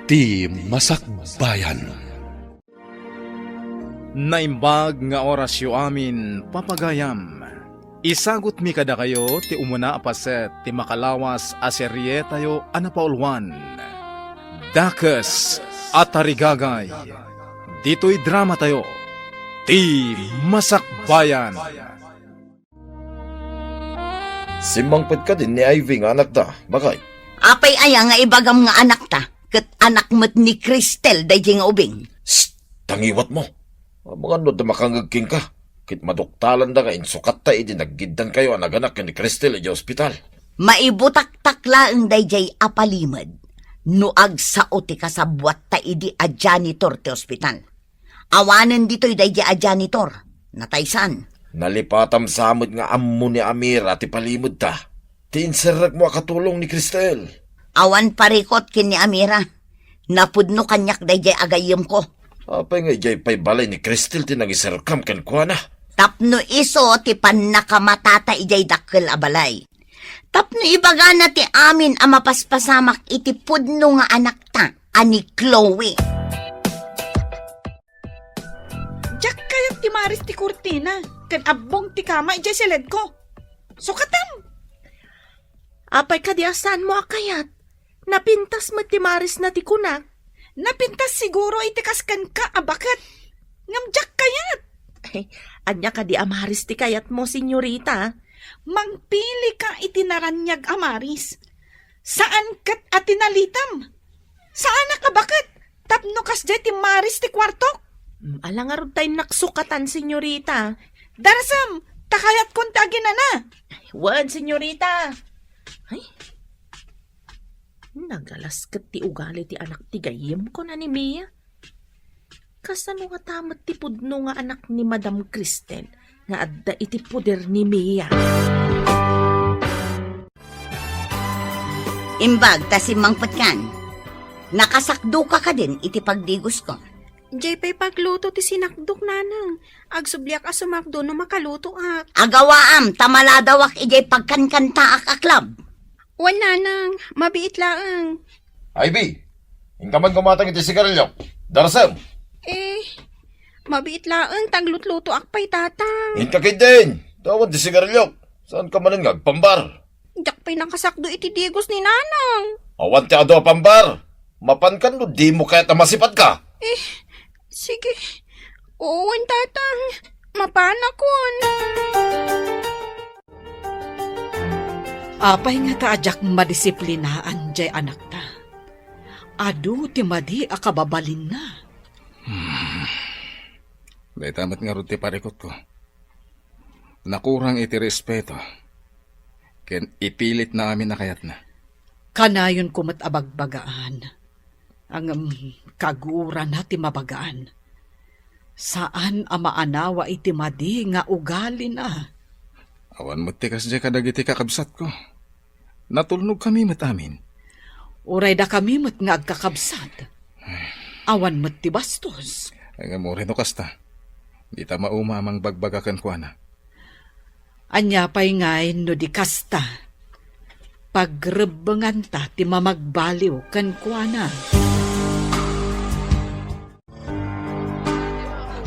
Ti Masakbayan. Naimbag nga orasyo amin papagayam. Isagot mi kada kayo ti umuna apaset ti makalawas a serye tayo anapaulwan. Dakes at tarigagay. Dito'y drama tayo. Ti Masakbayan. Simangpad ka din ni Ivy nga anak ta, bakay? Apay aya nga ibagam nga anak ta, ket anak met ni Cristel dayjay nga ubing. Shh! Tangiwat mo. Mga ano da makangagking ka. Kit madoktalan da ka insukat ta idi naggiddan kayo ang naganak ni Cristel iti ospital. Maibutak-tak laeng dayjay apalimad. Nuag sa uti kasabwat ta idi a janitor ti ospital. Awanen dito'y dayjay a janitor. Nataysan. Nalipatam samod nga ammo ni Amira ti palimod ta. Tinserag mo akatulong ni Cristel. Awan parikot kin ni Amira. Napudno kanyak dayjay agayem ko. Apay nga ijay pay balay ni Cristel ti nagiserkam ken kuana. Tapno iso ti panakamatata ijay dakkel abalay. Tapno ibaga na ti amin a mapaspasamak iti pudno nga anak ta, ani Chloe. Jack kayat ti Maris ti Cortina, kan abong ti kama ijay silid ko. Sukatam! Apay kadiasan mo akayat. Napintas mo ti Maris na ti kunak. Napintas siguro iti kaskan ka, abakat. Ngam Jack kayat. Ay, anya ka di amaris ti kayat mo, senyorita. Mangpili ka iti naranyag amaris. Saan kat atinalitam? Saan nakabakat? Tapno kas jay ti Maris ti kwartok? Alangarod tayo naksukatan, senyorita. Darasam, takayat kong tagin na. Wan, senyorita. Ay, nagalaskat ti ugali ti anak ti gayem ko na ni Mia. Kasano nga tamat ti pudno nga anak ni Madam Cristel nga adda iti puder ni Mia. Imbag ta si Mangpatkan. Nakasakdo ka din iti pagdigos ko. Jay pa'y pagluto ti sinakdok nanang. Agsubliak a sumakdo no makaluto ak. Agawaam, tamaladawak ijay pagkankanta aklab. Wan nanang, mabiit laang. Ivy! Ingkaman kumatang iti sigarilyo. Darasam! Mabiit laang taglutluto ak pa'y tatang. Inkakid din! Tawad ti sigarilyo. Saan ka manin pambar? Jak pa'y nakasakdo iti digos ni nanang. Awan ti ado pambar. Mapan kan no di mo kaya tamasipat ka. Sige. Owan tatang. Mapanakon. Apay nga ta ajak madisiplinaan jay anak ta. Adu ti madi akababalin na. Day tamat nga ruti parikot ko. Nakurang iti respeto. Ken ipilit na amin nakayat na. Kanayon kumat abagbagaan. Ang kaguran na ti mabagaan. Saan amaanawa iti madi nga ugali na. Awan mo tikas dya kadagiti kakabsat ko. Natulnog kami matamin. Uray da kami mat nga agkakabsat. Awan mat ti bastos. Ay nga mo rin o kasta. Di ta mauma amang bagbagakan ko na. Anya pa'y ngay no di kasta. Pagrebengan ta ti mamagbaliw kan kuana.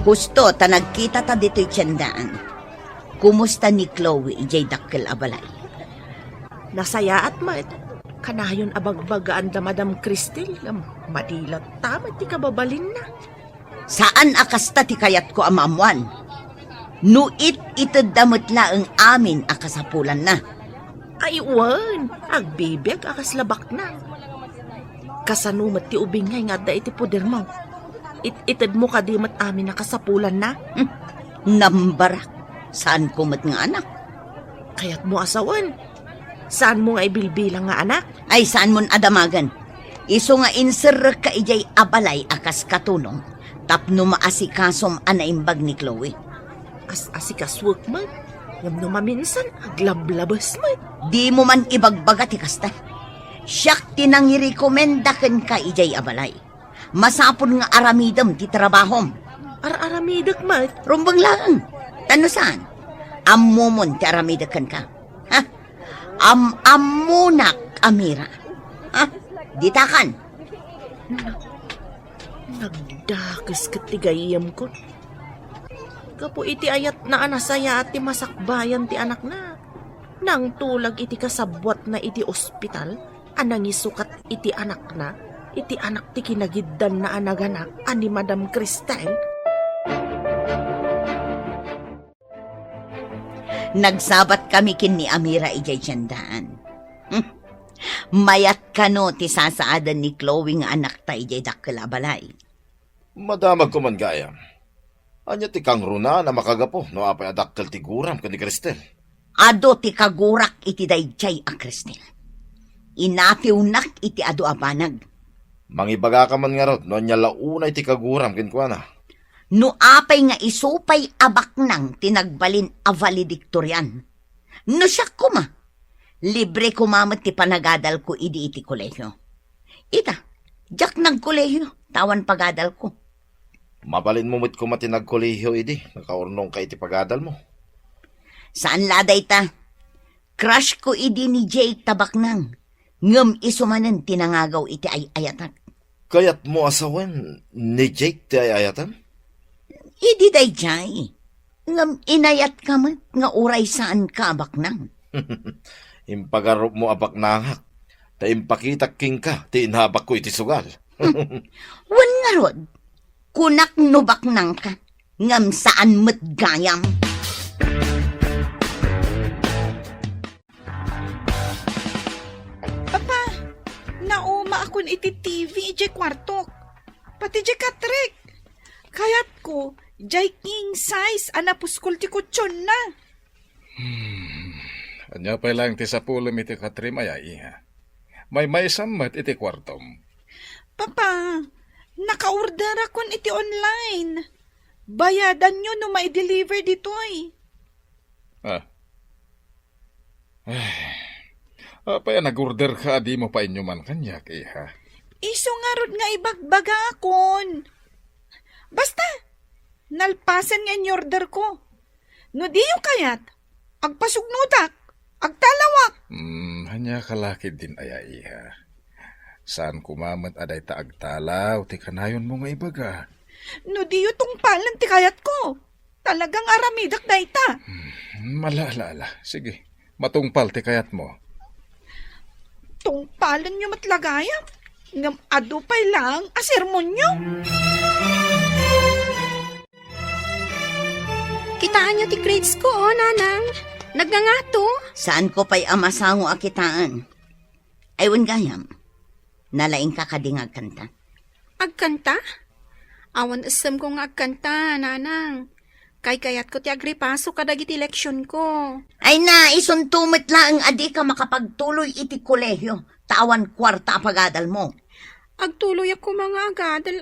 Husto ta nagkita ta dito'y tiyandaan. Kumusta ni Chloe ijay dakkel abalay? Nasaya at mat. Kanayon abagbagaan da Madam Cristel. Madilat tamat ti kababalin na. Saan akasta ti kayat ko amamuan? Nuit ited damot laeng amin akasapulan na. Ay, wan. Agbibig akas labak na. Kasanumat ti ubingay nga da iti puder mo. Itid mo kadimat amin nakasapulan na. Nambarak. Saan kumat nga anak? Kaya't mo asawan. Saan mo nga ibilbilang nga anak? Ay saan mon adamagan? Iso nga inser ka ijay abalay akas katulong. Tapno maasikasom anaimbag ni Chloe. Asikaswag man. Ngam no maminsan, aglablabas man. Di mo man ibagbaga ti kasta. Siyak tinangirekomendaken ka ijay abalay. Masapon nga aramidam ti trabahom. Aramidak mat. Rumbang lang. Tano saan? Ammomon ti aramidakan ka. Ha? Ammunak, Amira. Ha? Ditakan. Nagdakas katigayam ko. Kapo iti ayat na anasaya at ti masakbayan ti anak na. Nang tulag iti kasabwat na iti ospital, anang isukat iti anak na, iti anak ti kinagiddan na anaganak, ani Madam Cristel. Nagsabat kami kin ni Amira ijay tiyandaan. Mayat kano ti sasaadan ni Chloe nga anak ta ijay dakalabalay. Madamag ko man gayam. Anya ti kang runa na makagapo no apay adakkel ti guram kan ni Cristel. Ado ti kagurak iti dayjay a Cristel. Inapiunak iti ado abanag. Mangibaga ka man nga rod, no nya launa iti kaguram kinkwana. No apay nga isupay abaknang tinagbalin a valedictorian. No siya kuma. Libre kumamat ti panagadal ko idi iti kolehyo. Ita, jak nagkolehyo, tawan pagadal ko. Mabalin mo mit kumatinag kolehiyo idi, nakaurnong ka iti pagadal mo. Saan laday ta? Crush ko idi ni Jake tabaknang. Ngam isumanan tinangagaw iti ay-ayatan. Kayat mo asawan ni Jake ti ayatan? Idi day jay. Ngam inayat ka mat nga uray saan ka baknang. Impagarop mo abak nangak. Ta impakitak king ka, ti inhabak ko iti sugal. Wan nga rod, kunak no baknang ka. Ngam saan mat gayam. Papa, nauma akon iti TV ijay kwartok. Pati ijay katrik. Kayat ko, jay king size anapuskol ti kutsyon na. Anya pa lang ti sapulom iti katrim ay iha. May sammat iti kwartom. Papa, naka-order akon iti online. Bayadan nyo no may deliver ditoy. Apay nag-order ka, di mo pa inyo man kanyak, iha. Iso nga rod nga ibagbaga akon. Basta, nalpasan nga in-order ko. No diyo kayat, agpasugnutak, agtalawak. Hanya kalakid din aya, iha. Saan kumamat aday ta agtalaw, ti kanayon mo nga ibaga. No diyo tong palan ti kayat ko. Talagang aramidak na ita. Malala. Sige, matungpal ti kayat mo. Tong palan nyo matlagayam. Ngam ado pa'y lang asermon nyo. Kitaan niyo ti grades ko, oh, nanang. Nagngangato. Saan ko pa'y amasango akitaan? Aywan gayam, nalaing ka kadingag kanta. Agkanta? Awan asam ko nga agkanta, nanang. Kayat ko ti agripaso kadag iti leksyon ko. Ay na, isuntumit lang adi ka makapagtuloy iti kolehyo. Tawan kwarta pagadal mo. Agtuloy ako mga agadal,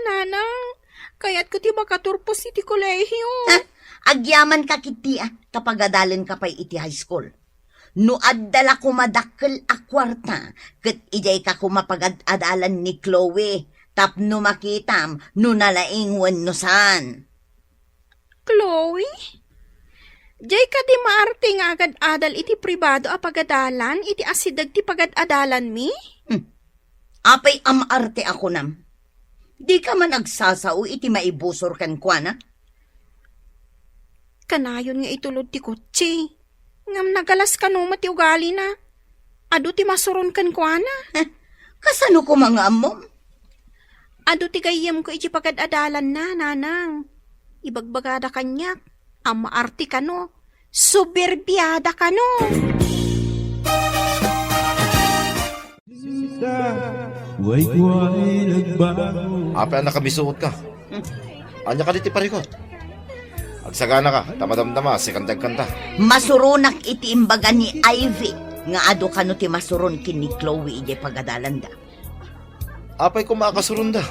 nanang. Kayat ko ti makaturpos iti kolehyo. Agyaman ka kiti kapagadalan ka pa'y iti high school. No addala kumadakkel a kwarta, kat ijay ka kumapagadalan ni Chloe, tapno makitam, no nalaingwan no saan. Chloe? Jay ka di maarte nga agad-adal iti pribado a pagadalan, iti asidag ti pagad-adalan mi? Apay amarte ako nam. Di ka man agsasao iti maibusor kan kwa na? Kanayon nga itulod ti kutsi. Ngam nagalas ka no mati ugali na. Ado ti masuron kan kwa na. Kasano ko mga amom? Ado ti gayam ko iti pagad-adalan na, nanang. Ibagbagada kanyak. Ang maarte ka no. Suberbiyada ka no. Apay ang nakabisuot ka. Anya ka diti parikot. Agsagana ka, tamadamdama, si kandag-kanta. Masurunak iti imbaga ni Ivy. Nga ado kano ti masuron kin ni Chloe ije pagadalanda. Apay ko makasurunda.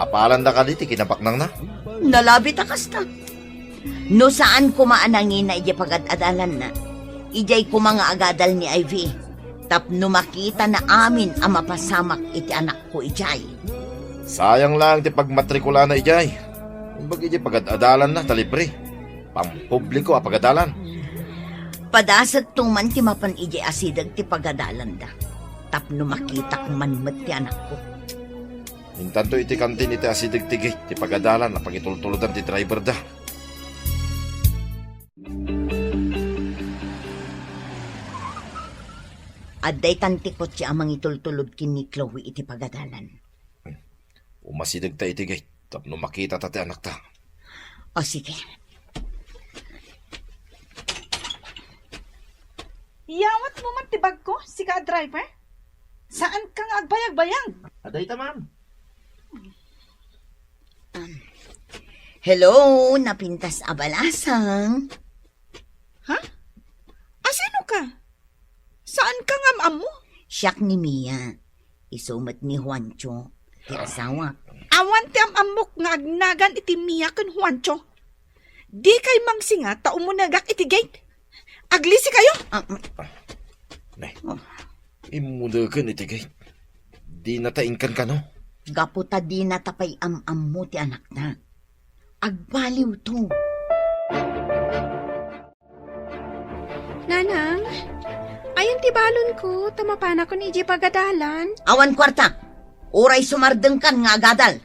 Apalan da ka diti, kinabaknang na. Nalabi takas ta. No saan kumaanangin na ije pagadalan na. Ijay ko mga agadal ni Ivy. Tapno makita na amin ang mapasamak iti anak ko ijay. Sayang lang ti pagmatrikula na ijay. Kumbaga ijay pagadalan na, talibre. Pampubliko a pagadalan. Padasat tuman ti mapan ijay asidag ti pagadalan da. Tapno makita man mat ti anak ko. Intanto iti kantin iti asidigtigi, ti pagadalan na pagitultuludan ti driver da. Adday tantikot siya amang itultulod kin ni Chloe iti pagadalan. Umasidig ta iti gate, tapno makita ta ti anak ta. O sige. Yawat mo man tibag ko, si ka driver? Saan kang agbayag-bayag? Aday ta, ma'am. Hello, napintas abalasang. Ha? Asino ka? Saan ka ngam mo? Siyak ni Mia. Isumat ni Juancho. Ti asawa. Awan ti amok nga agnagan iti Mia ken Juancho. Di kay mangsinga tao mo nagak iti gate. Aglisi kayo? Nay, imudagan iti gate. Di nataingkan ka, no? Gaputa di natapay am mo ti anak na. Agbaliw to. Nanang, ayon ti balon ko, tamapana ko ni iji pagadalan. Awan kwarta. Uray sumardeng kan nga agadal.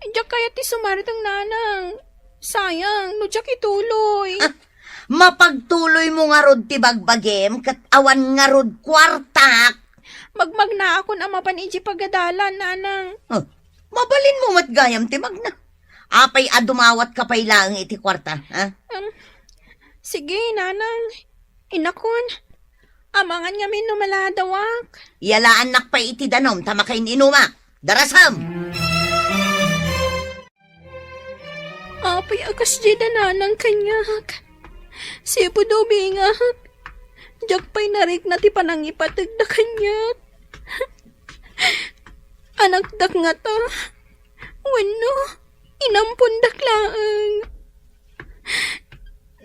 Diyak kaya ti sumaritang nanang. Sayang, no diyak ituloy. Mapagtuloy mo nga rod ti bagbagem kat awan nga rod kwartak. Magmagna ako na mapan iji pagadalan, nanang. Mabalin mo matgayam ti magna. Apay adumawat ka pay lang iti kwarta, ha? Sige, nanang. Inakon. Amangan nga min numaladawak. Yalaan nak pa iti danom tamakain inuma. Darasam! Apay akas jeda nanang kanyak. Sipo do bingak. Diyak pa'y narik na ti panangipatag da kanyak. Anak dak nga to. Wano, inampun daklaang.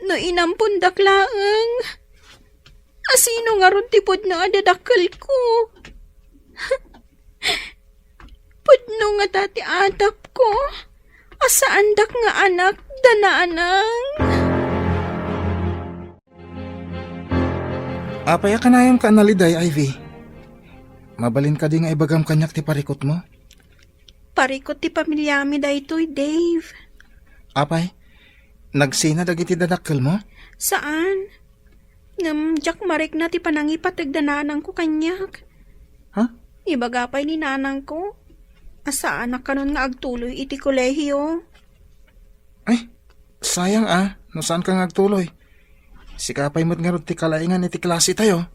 No inampun daklaang. Asino nga ron tipod na adadakal ko. Pudno nga tati atap ko. Asaan dak nga anak danaanang. Apaya ka na yung kanaliday, Ivy. Mabalin ka di nga ibagam kanyak ti parikot mo. Parikot ti pamilyami daytoy, Dave. Apay, nagsina dagiti dadakkel mo? Saan? Jack marik na ti panangipatag dananang ko kanyak. Ha? Ibagapay ni nanang ko. Asaan na kanon nga agtuloy iti kolehiyo. Ay, sayang no saan ka ngagtuloy? Sikapay mo't nga ron ti kalaingan iti klase tayo.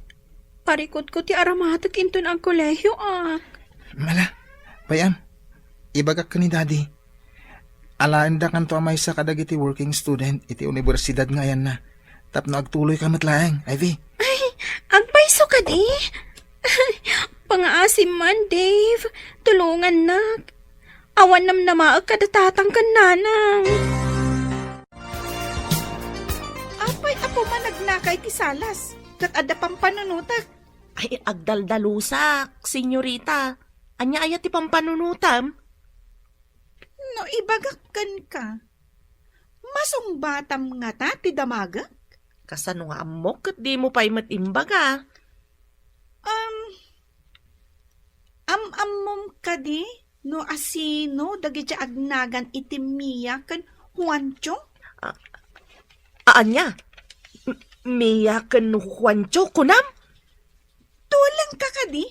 Parikot ko ti aramatik inton ang kolehiyo Mala, payam, ibagak ka ni daddy. Alaan da kanto amay sa kadagiti working student iti universidad nga yan na. Tapno agtuloy ka matlaeng, Ivy. Ay, agpaiso ka di. Pangaasim man, Dave. Tulungan nak. Awan nam namaag kadatatang kan nanang. Apay ako man nagnakay ti salas. Kat ada pang panunutak. Ay, agdaldalusak, senyorita. Anya ayat ti pampanunutam? No ibagakkan ka. Masungbatam nga ta ti damaga? Kasano nga amok kat di mo pa'y matimbaga. Amom ka di? No asino dagiti agnagan iti Mia kan Juancho? Anya? Mia ken Juancho kunam? Tulang ka ka di?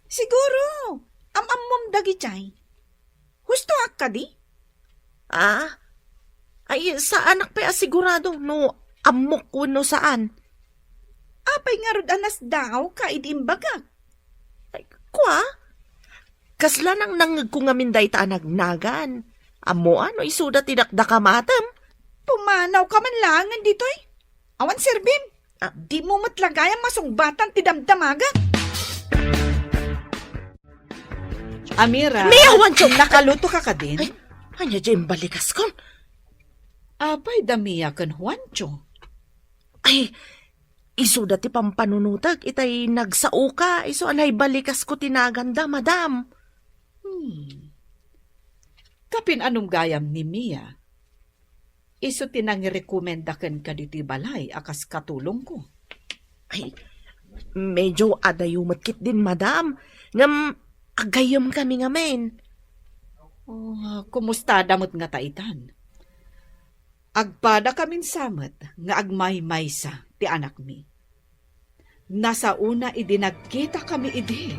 Siguro, amom dagiti. Husto ak ka di? Ay, sa anak pa asigurado no amok kuno saan? Apay nga rod anas daw ka idimbagak. Ay, kwa? Kasla nang nangagkungaminday ta anagnagan. Amo ano isuda tidakdakamatam? Pumanaw ka man langan dito'y. Awan serbim. Di mo matlagayang masungbatan ti damdamaga. Amira, Mia, Juancho! nakaluto ka ka din? Ay, anya dyan balikas kon? Apay damiya kan Juancho. Ay, iso dati pampanunutag, itay nagsao ka, iso anay balikas ko tinaganda, madam. Kapin anong gayam ni Mia? Iso tinangirekomendakan ka diti balay akas katulong ko. Ay, medyo adayumatkit din, madam. Ngam, agayam kami nga men. Oh, kumusta damot nga taitan? Agpada kamin samet nga agmay-maysa ti anak mi. Nasa una idi nagkita kami idi.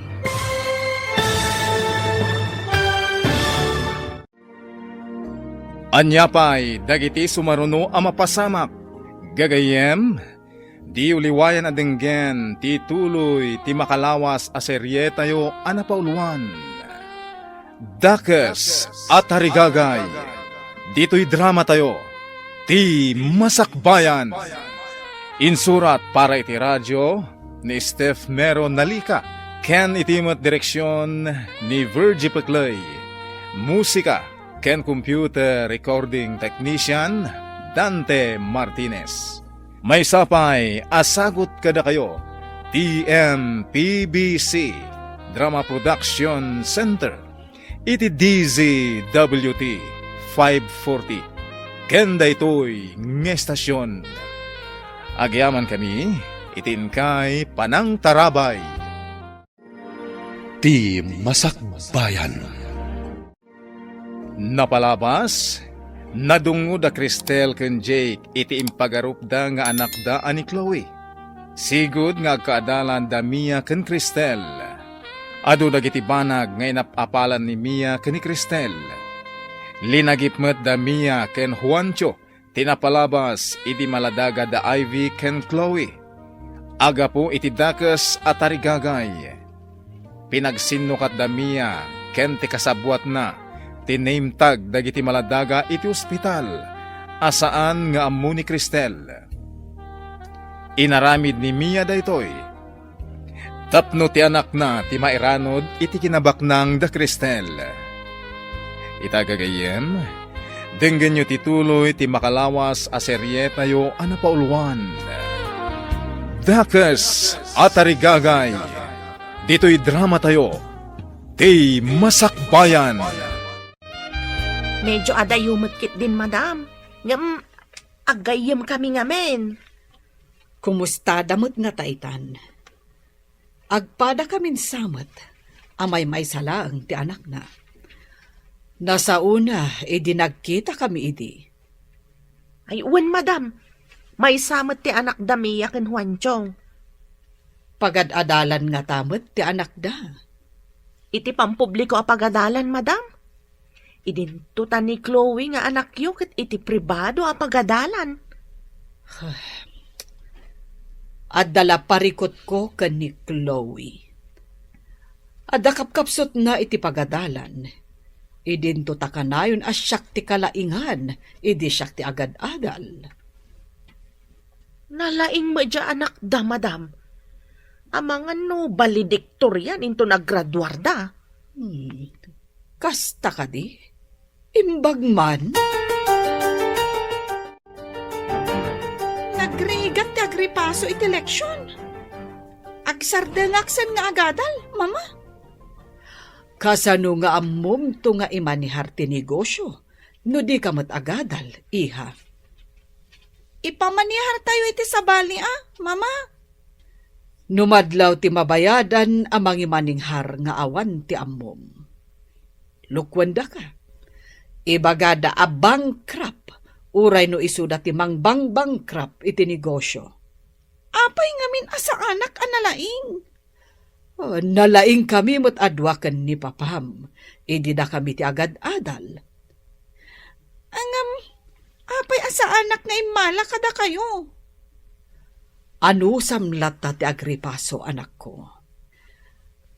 Anyapay, dagiti sumaruno a mapasamak. Gagayem, di uliwayan adenggen, ti tuloy, ti makalawas a serye tayo anapauluan. Dakes at harigagay, dito'y drama tayo, ti Masakbayan. Insurat para iti radyo ni Steph Mero Nalika, ken itimot direksyon ni Virgie Peclay. Musika ken computer recording technician Dante Martinez. May sapay asagot kada kayo TMPBC Drama Production Center iti DZWT 540 kenda ito'y ngestasyon. Agyaman kami itin kay Panang Tarabay. Ti Masakbayan. Napalabas, nadungod a Cristel ken Jake iti impagarupda nga anak da ani Chloe. Sigud nga agkaadalan da Mia ken Cristel. Adu dagiti banag nga inapapalan ni Mia ken ni Cristel. Linagipmet da Mia ken Juancho, tinapalabas iti maladaga da Ivy ken Chloe. Aga po iti dakes at tarigagay. Pinagsinukat da Mia ken ti kasabwat na tiname tag dagiti maladaga iti ospital asaan nga ammo ni Cristel. Inaramid ni Mia daytoy. Tapno ti anak na ti mairanod iti kinabaknang da Cristel. Itagagayem, denggen nyo ti tuloy ti makalawas a serye tayo anapauluan. Dakes at tarigagay, dito'y drama tayo, ti Masakbayan. Medyo adayumatkit din, madam. Ngam, agayam kami ngamen. Kumusta damot nga taitan? Agpada kamin samet, amay may salaang ti anak na. Nasa una, idi nagkita kami idi. Ay, uwan, madam. May samat ti anak da Mia ken Juanchong. Pagad-adalan nga tamet ti anak da. Iti pampubliko a pagadalan, madam. Idintutan ni Chloe nga anak yu ket iti pribado a pagadalan. At dala parikot ko ken ni Chloe. Adda kapkapsot na iti pagadalan. Idintuta kanayon as siyak ti kalaingan, idi siyak ti agad-adal. Nalaing medya anak da, madam. Amangan no valedictorian into naggraduar da. Kasta ka di? Imbag man? Nagrigat ti agripaso iti leksyon. Agsardelaksen nga agadal, mama. Kasano nga ammom to nga imanihar ti negosyo, no di kamat agadal, iha. Ipamanihar tayo iti sabali, mama. Numadlaw ti mabayadan amang imaninghar nga awan ti ammom. Lukwanda ka. Ibagada a bankrupt, uray no isuda ti mangbang bankrupt iti negosyo. Apay ngamin asa anak analaing. Nalaing kami mo't adwakan ni papam. Idi da kami ti agad-adal. Angam, apay asa anak nga imala kada kayo. Ano samlat ta ti agripaso anak ko?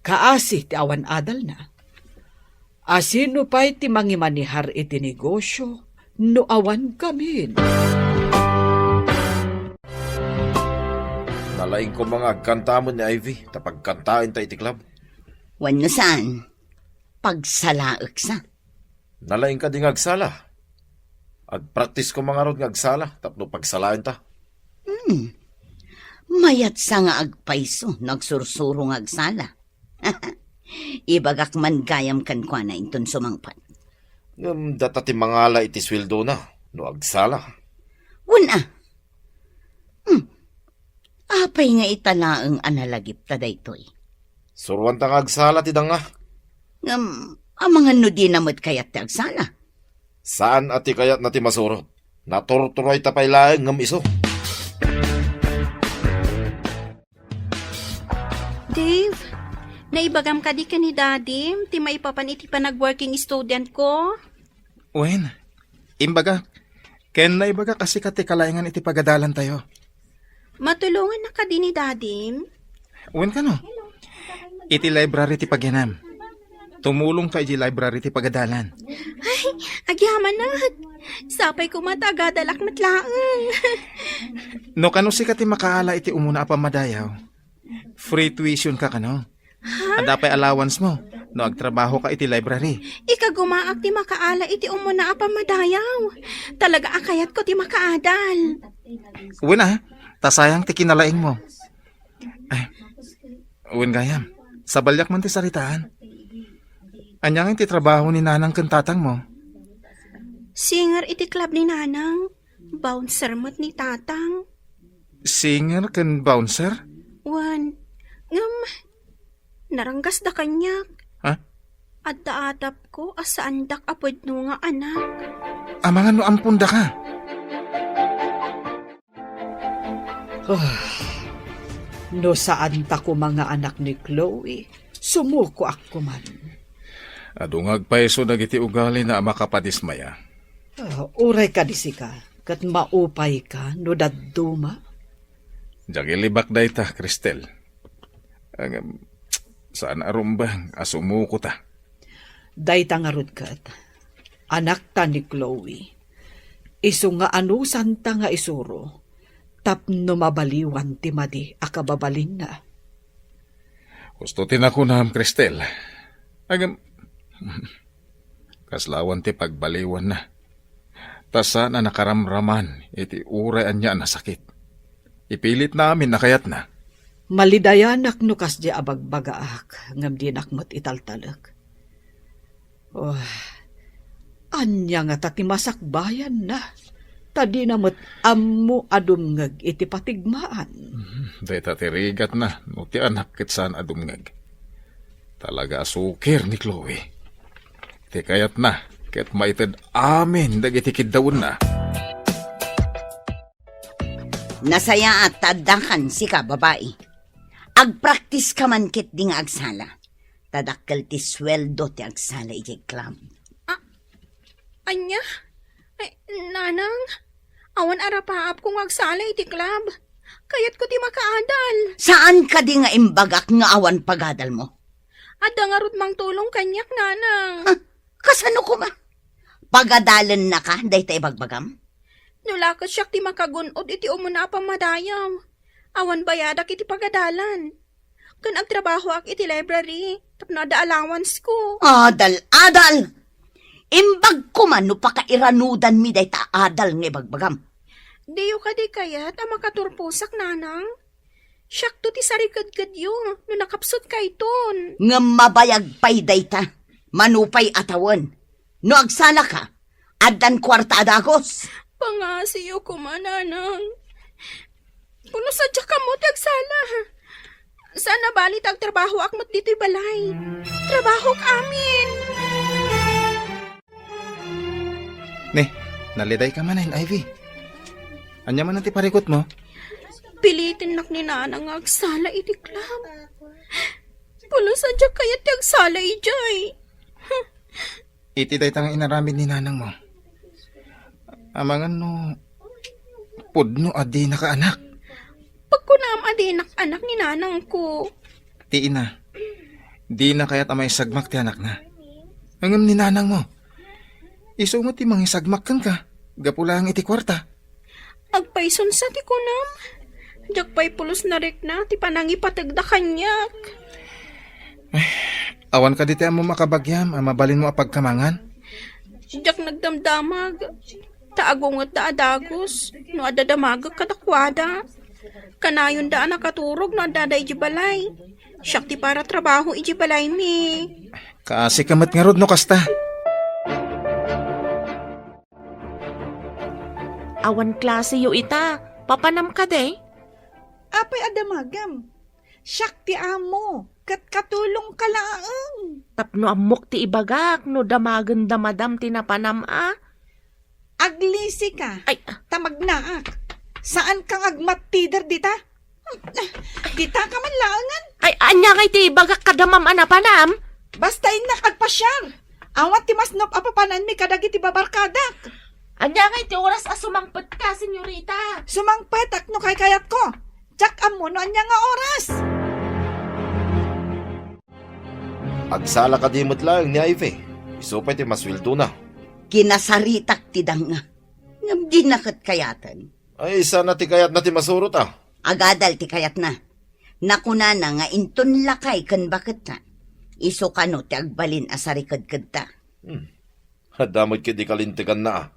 Kaasi ti awan adal na. Asino pa'y ti mangimanihar iti negosyo, no awan kami. Nalaing ko mga agkantamon ni Ivy, tapagkantain ta iti club. Wano saan? Pagsalaak sa. Nalaing ka di nga agsala. Agpractice ko mga rod nga agsala, tapno pagsalain ta. Mayat sa nga agpaiso, nagsursuro nga agsala. Ibagak man gayam kan kwa na inton sumangpat. Data ti mangala iti sweldo na, no agsala. Una. Apay nga italaang analagip ta daytoy. Surwan ta nga agsala ti danga. Ang mga no di namad kayat ti agsala. Saan ati kayat na ti masurot? Natorturoy tapay laeng ngam iso. Dave, naibagam ka di ka ni Daddy, ti maipapan iti pa nag-working student ko. Wen, imbaga, ken na ibaga kasi kati kalaingan iti pagadalan tayo. Matulungan na ka di ni Daddy. Wen ka no? Iti library ti pagyanam. Tumulong ka iti library ti pagadalan. Agyaman na. Sapay ko matagadalak matlaang. No kano si kati makaala iti umuna apamadayaw. Free tuition ka kano. Adapay allowance mo. No agtrabaho ka iti library. Ika gumaak ti makaala iti umuna apa madayaw. Talaga akayat ko ti makaadal. Wen tasayang ti kinalaing mo. Ay, wen gayam. Sabalyak man ti saritaan. Anyang ti trabaho ni nanang kentatang mo. Singer iti club ni Nanang. Bouncer mo't ni Tatang. Singer ken bouncer? Wan. Naranggas da kanyak. Ha? At daatap ko asaan dak apod no nga anak. Amangan no ampun da ka. No saan ta ko mga anak ni Chloe, sumuko ako man. Adungag pa iso dagiti ugali na makapadismaya. Uray ka disi ka, kat maupay ka, no dadduma. Jagilibak day ta, Cristel. Saan arumbang asumuko ta? Day ta nga rod kat, anak ta ni Chloe. Isu nga anusan ta nga isuro, tapno mabaliwan ti madi akababalin na. Gusto tinakuna, Cristel. Kaslawan ti pagbaliwan na. Tasa na nakaramraman iti urayan niya na sakit. Ipilit namin na kayat na. Malidayanak no kas di abagbagaak, ngam di nakmat italtalag. Oh, anya nga ta ti masakbayan na. Tadi namat ammo adumngag iti patigmaan. Dahil tatirigat na, no ti anak kit saan adumngag. Talaga asukir ni Chloe. Ti kayat na, ket maited amin dagiti kiddaon na. Nasaya at tadakan si ka, babae. Agpraktis ka man kit di nga agsala. Tadakkel ti sweldo ti agsala iti club. Anya? Ay, Nanang, awan arapaap kung agsala iti club. Kayat ko ti makaadal. Saan ka di nga imbagak nga awan pagadal mo? Adda nga rod mang tulong kanyak, Nanang. Kasano ko ba? Pagadalan na ka, day tayo bagbagam? Nulakas siya ti makagunod iti umuna pa madayaw. Awan bayadak iti pagadalan. Kan agtrabaho ak iti library, tapno ada allowance ko. Adal! Imbag ko man no pakairanudan mi day ta adal nga bagbagam. Diyo ka di kayat ang makaturpusak, Nanang. Siyak to ti sarigad-gad yun, no nakapsot ka iton. Nga mabayag pay day ta, manupay atawan. No agsala ka, adan kwarta adagos. Pangasiyo ko man, Nanang. Puno sadya ka mo, tagsala. Sana balit ang trabaho akmat dito'y balay. Trabaho amin. Ne, naliday ka man Ivy. Anya man ti parikot mo? Pilitin nak ni Nanang nga agsala iti club. Puno sadya kaya ti agsala ijay. Iti day tang inaramid ni nanang mo. Amangan no, pudno adi na ka anak. Pagkunam adinak anak ni Nanang ko. Ti ina, di na kaya't amay sagmak ti anak na. Angam ni nanang mo. Iso mo ti mangisagmak kang ka. Gapulang iti kwarta. Agpayson sa ti kunam. Jakpay pulos na rik na ti panangipatagda kanyak. Awan ka diti mo makabagyam, mabalin mo apagkamangan. Jak nagdamdamag. Taagungot da adagos. No adadamagag kadakwada. Kanayon da nakaturog no adaday ijibalay. Siyak ti para trabaho ijibalay mi. Kaasi kamat nga rod no kasta. Awan klase yu ita. Papanam ka de. Apay adamagam, siyak ti amo, kat katulong ka laang. Tapno amok ti ibagak, no damagan damadam tinapanam Aglisi ka. Ay, Tamagnaak. Saan kang agmatider dita? Dita ka man laangan. ay, anya ngay ti ibagak kadamam anapanam. Basta inakagpasyar. Awat ti masnop apapanan mi kadagiti babarkadak. Anya ngay ti oras sumangpet ka, senyorita. Sumangpet no kay kayat ko. Jack amo no anya nga oras. Agsala ka dimot lang ni Ivy. Isupay ti maswildo na. Kinasaritak ti danga. Ngam di nakat kayatan. Ay, sana ti kayat na ti masurot Agadal ti kayat na. Nakuna na nga inton lakay kan bakit na. Iso kano ti agbalin asarikad-kad ta. Hadamot ki di kalintigan na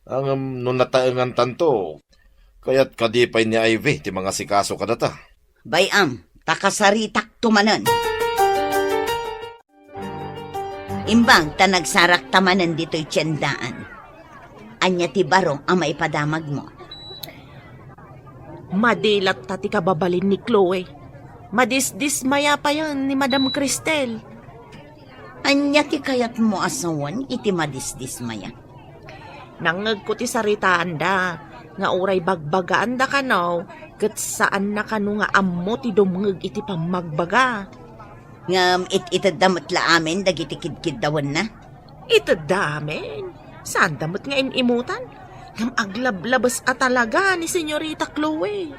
Ang nung nataengan tanto, kaya't kadipay ni Ivy ti mga sikaso kadata. Bayam, takasaritak tumanan. Imbang ta nagsarak tamanan dito'y tiyandaan. Anya ti barong ang maipadamag mo. Madilat ta ti kababalin ni Chloe. Madisdismaya pa yan ni Madam Cristel. Anya ti kayat mo asawan iti madisdismaya. Nangag ko ti saritaan da, nga uray bagbagaan da kanaw, kat saan na kano nga ammo ti dumngag iti pamagbaga. Ngam itadamat la amin dagiti kidkid dawan na. Ito damen. Saan damot nga inimutan? Ngam aglablabas talaga ni Senyorita Chloe.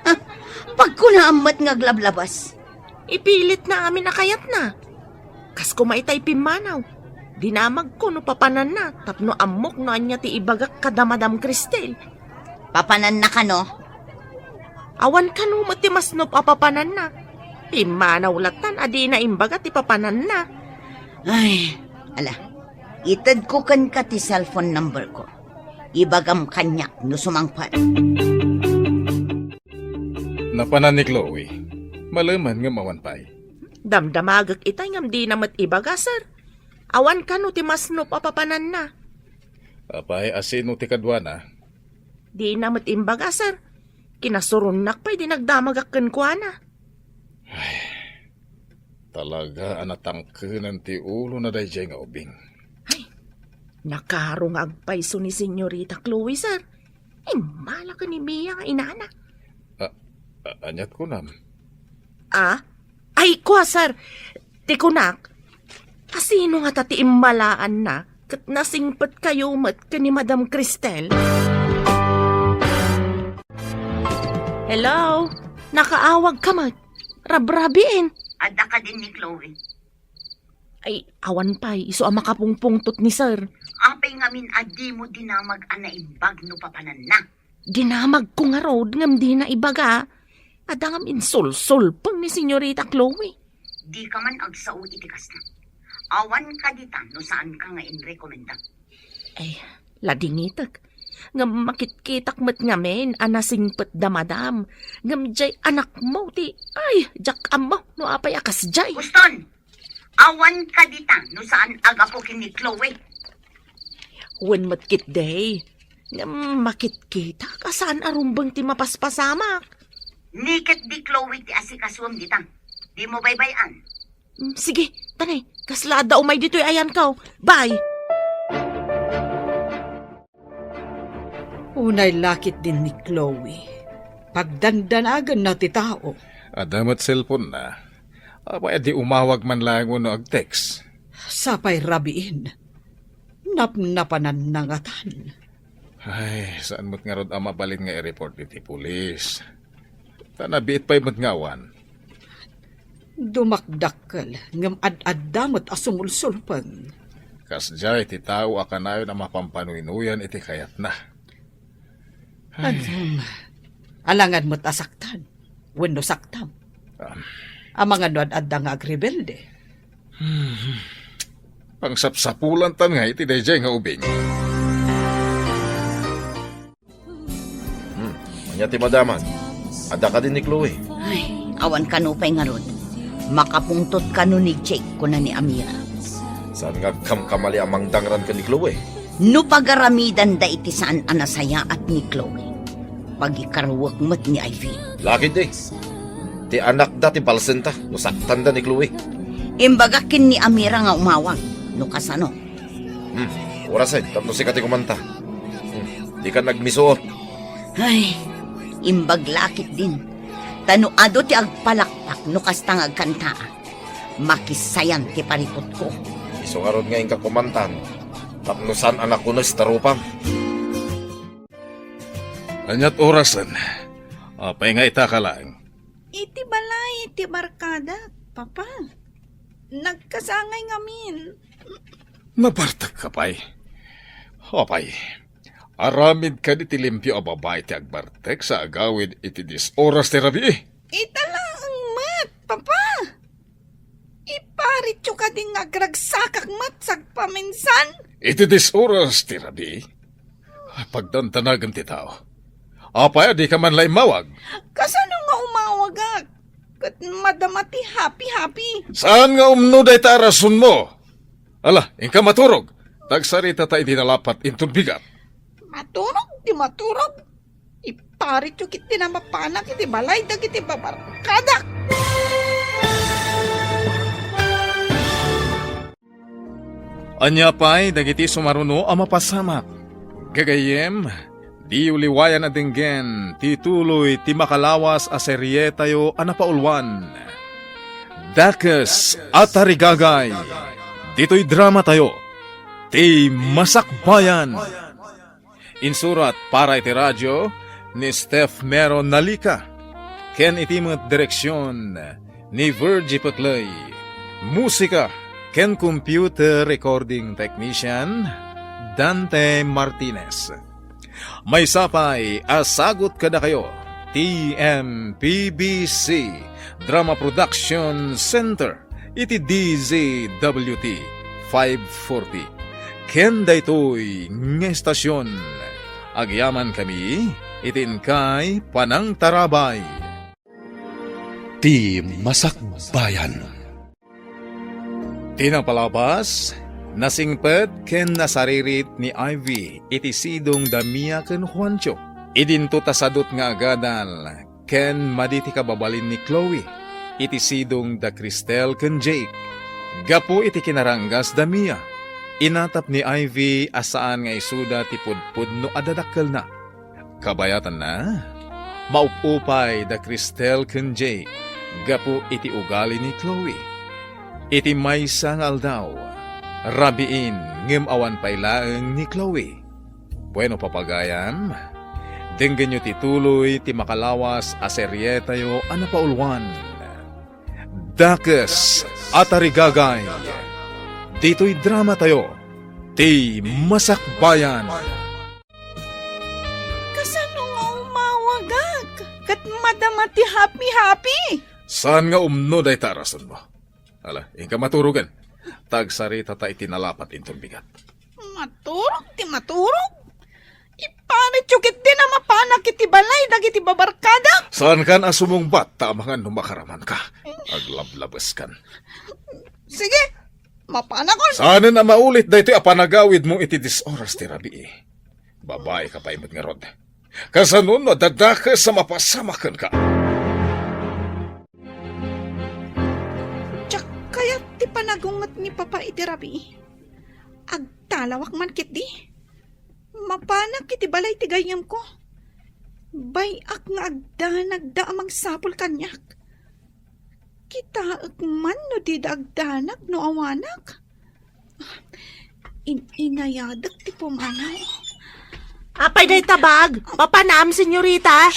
Pagkunaamat nga glablabas. Ipilit na amin na kayat na. Kas kumaitay pimanaw. Dinamag ko no papanan na. Tapno amok no anya ti ibagak kada Madam Cristel. Papanan na kano? Awan ka no mati masno papapanan na. Pimanaw latan adi na imbaga ti papanan na. Ay, ala. Itad ko kan ka ti cellphone number ko. Ibagam kanyak no sumangpat. Napanan ni Chloe. Malaman nga mawanpay. Damdamagak itay ngam di namat ibaga, sir. Awan ka no ti masno papapanan na. Apay asino ti kadwana. Di namat imbaga, sir. Kinasurunak pa'y di nagdamagakken ko na. Talaga anatangkenan ti ulo na dayjay nga ubing. Nakarong agpaiso ni Senyorita Chloe, sir. Malaka ni Mia nga inana. Anyat ko nam. Ay, kwa, sir. Tikunak. Kasino nga tati immalaan na kat nasingpat kayo mat ka ni Madam Cristel? Hello? Nakaawag ka mat. Rabrabiin. Ada ka din ni Chloe. Ay, awan pa'y. Iso ang makapungpungtot ni sir. Apay ngamin adi mo dinamag anaimbag no papanan na. Dinamag ko nga road ngam di na ibaga. Adangam insul-sul pang ni Senyorita Chloe. Di ka man agsao itikas na. Awan ka dita no saan ka nga inrekomenda. Ay, ladingitak. Ngam makitkitak met ngamen anasingpet da madam. Ngam jay anak mo ti. Ay, jak amo no apay akas jay. Guston! Awan ka dita no saan agapukin ni Chloe. When matkit day. Ngam makitkita kasaan arumbang ti mapaspasamak. Nikit di Chloe ti asikaswam dita. Di mo baybayan. Sige, tanay. Kaslada umay dito'y ayan ka. Bye! Unay lakit din ni Chloe. Pagdandanagan na ti tao. Adamat cellphone na. Apay di umawag man lang uno ag text. Sapay rabiin. Napnapanan nangatan. Ay, saan mo't nga rod ang mabalin nga i-report iti pulis. Tanabiit pa'y mo't ngawan. Dumakdakkel ngam ad-addamot asumulsulpan. Kasjay ti tao akanayon ang mapampanuynuyan iti kayat na. Alangan mo't asaktan. Wenno saktam. Ang mga nuad-adda nga agrebelde. Pangsapsapulan tan nga iti dayjay nga ubing. Anya ti madaman. Ada ka din ni Chloe. Ay, awan ka no pa'y nga ron. Makapungtot ka no ni Jake ko na ni Amira. Saan nga kamkamali amang dangran ka ni Chloe? No pagaramidan da iti saan anasaya at ni Chloe. Pagikarawak mat ni Ivy. Lakit di. Ti anak da ti balsenta. No saktan da ni Chloe. Imbagakin ni Amira nga umawag. No kasano? Orasan, tapno si kati kumanta. Di ka nagmisuot. Ay, imbaglakit din. Tanuado ti agpalakpak no kastang agkanta. Makisayan ti paripot ko. Isungarod nga ka kumantan. Tapno san anak ko na si Tarupam. Anyat orasan. Apay nga ita ka lang. Iti balay, iti barkada, papa. Nagkasangay ngamin. Nabartag ka pay. Apay. Aramid ka di tilimpyo a babae ti agbartek sa agawid iti dis oras ti rabi. Itala ang mat, papa. Iparit yung ka din agragsakak mat sagpaminsan. Iti dis oras ti rabi. Pagdantanagan ti tao. Apay, di ka man lay mawag. Kasano nga umawagak? Kat madamati happy-happy. Saan nga umnuday ta rason mo? Ala, ingka maturog. Tagsarita ta idinalapat intun bigat. Maturog, di maturog. Iparit yung kiti na mapanak, iti balay, dagiti babarkadak. Anya pa'y dagiti sumaruno ang mapasamak. Gagayem, di uliwayan na dinggen, tituloy ti makalawas a serye tayo anapaulwan. Dakes at tarigagay, dito'y drama tayo, ti Masakbayan. Insurat para iti radyo ni Steph Mero Nalika, ken itimot direksyon ni Virgie Putlay. Musika ken computer recording technician Dante Martinez. May sapay asagot kada kayo TMPBC Drama Production Center iti DZWT 540 ken daytoy nga estasyon agyaman kami itin kay Panang Tarabay. Ti Masakbayan. Tinapalabas, nasingpet ken nasaririt ni Ivy iti sidong Damia ken Juancho. Idinto tasadot nga agadal ken maditi kababalin ni Chloe iti sidong da Cristel ken Jake. Gapo iti kinaranggas Damia. Inatap ni Ivy asaan nga isuda ti pudpud no adadakkel na. Kabayatan na, maupupay da Cristel ken Jake. Gapo iti ugali ni Chloe. Iti maysa nga aldaw, rabiin ngem awan pailaeng ni Chloe. Bueno papagayam, denggen nyo tituloy ti makalawas a serye tayo anapaulwan. Dakes at tarigagay, dito'y drama tayo, ti Masakbayan. Kasano nga umawagak? Kat madamati happy-happy. Saan nga umno day tarason mo? Ala, ingka maturugan. Tagsarita ta itinalapat intong bigat. Maturog, ti maturog. Iparit yung kiti na mapanak iti balay, dagiti babarkada. Saan kan asumong bat tamangan numakaraman ka? Aglablabas kan. Sige, mapanak ko. Saan na maulit da ito apanagawid mo iti disoras ti rabi. Babae ka pa imot nga rod. Kasanun no dadaka sa mapasamakan ka. Tsak kaya ti panagungat ni Papa iti rabi. Agtalawak man kit di. Mapanak iti balay ti gayam ko. Bayak nga agdanag da amang sapul kanyak. Kita man no di agdanag no awanak. Inayadak ti pumanaw. Apay day tabag, papanam, senyorita.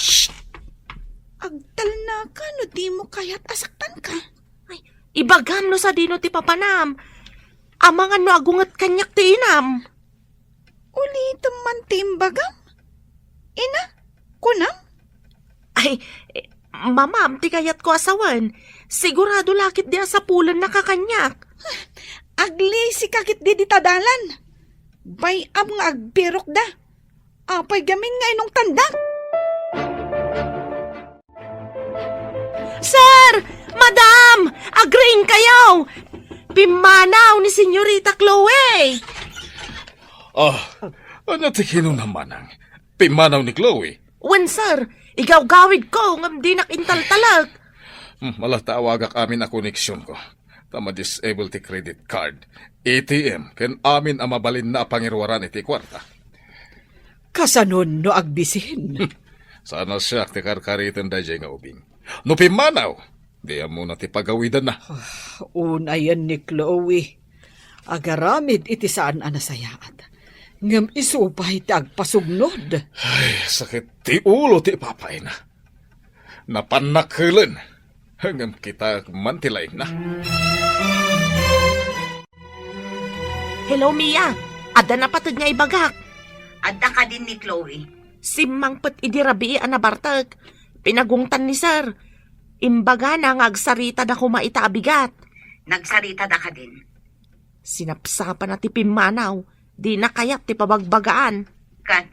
Agdal na ka no di mo kaya't asaktan ka. Ay, ibagam no sa dino ti papanam. Amangan no agungat kanyak ti inam. Ulitin man timbagam? Ina, kunam? Ay, mamam, ti kayat ko asawan. Sigurado lakit di asapulan na kakanyak. Agli si kakit di tadalan. Bayam nga agbirok da. Apay gamin nga inong tandak. Sir! Madam! Agreeing kayo! Pimanaw ni Senyorita Chloe! Ano ti naman ang pimanaw ni Chloe? Wen, sir, igawgawid ko ngam di nakintaltalag. Malatawagak amin na koneksyon ko. Tama disable ti credit card. ATM, ken amin ang mabalin na pangirwaran iti kwarta. Kasanon no agbisin. Sana siya ti karkaritan da nga ubing. No pimanaw, di mo na ti pagawidan na. Unayan ni Chloe. Agaramid iti saan anasayaat. Ngam isupay ti agpasugnod. Ay, sakit ti ulo ti papay na. Napanakhilan. Hanggang kita mantilaing na. Hello, Mia. Ada na patid nga ibagak. Adda ka din ni Chloe. Simang pat idirabi anabartag. Pinagungtan ni sir. Imbaga na ngagsarita da kumaita abigat. Nagsarita da ka din. Sinapsapan na ti pimanaw. Di na kayat ti pabagbagaan. Kat,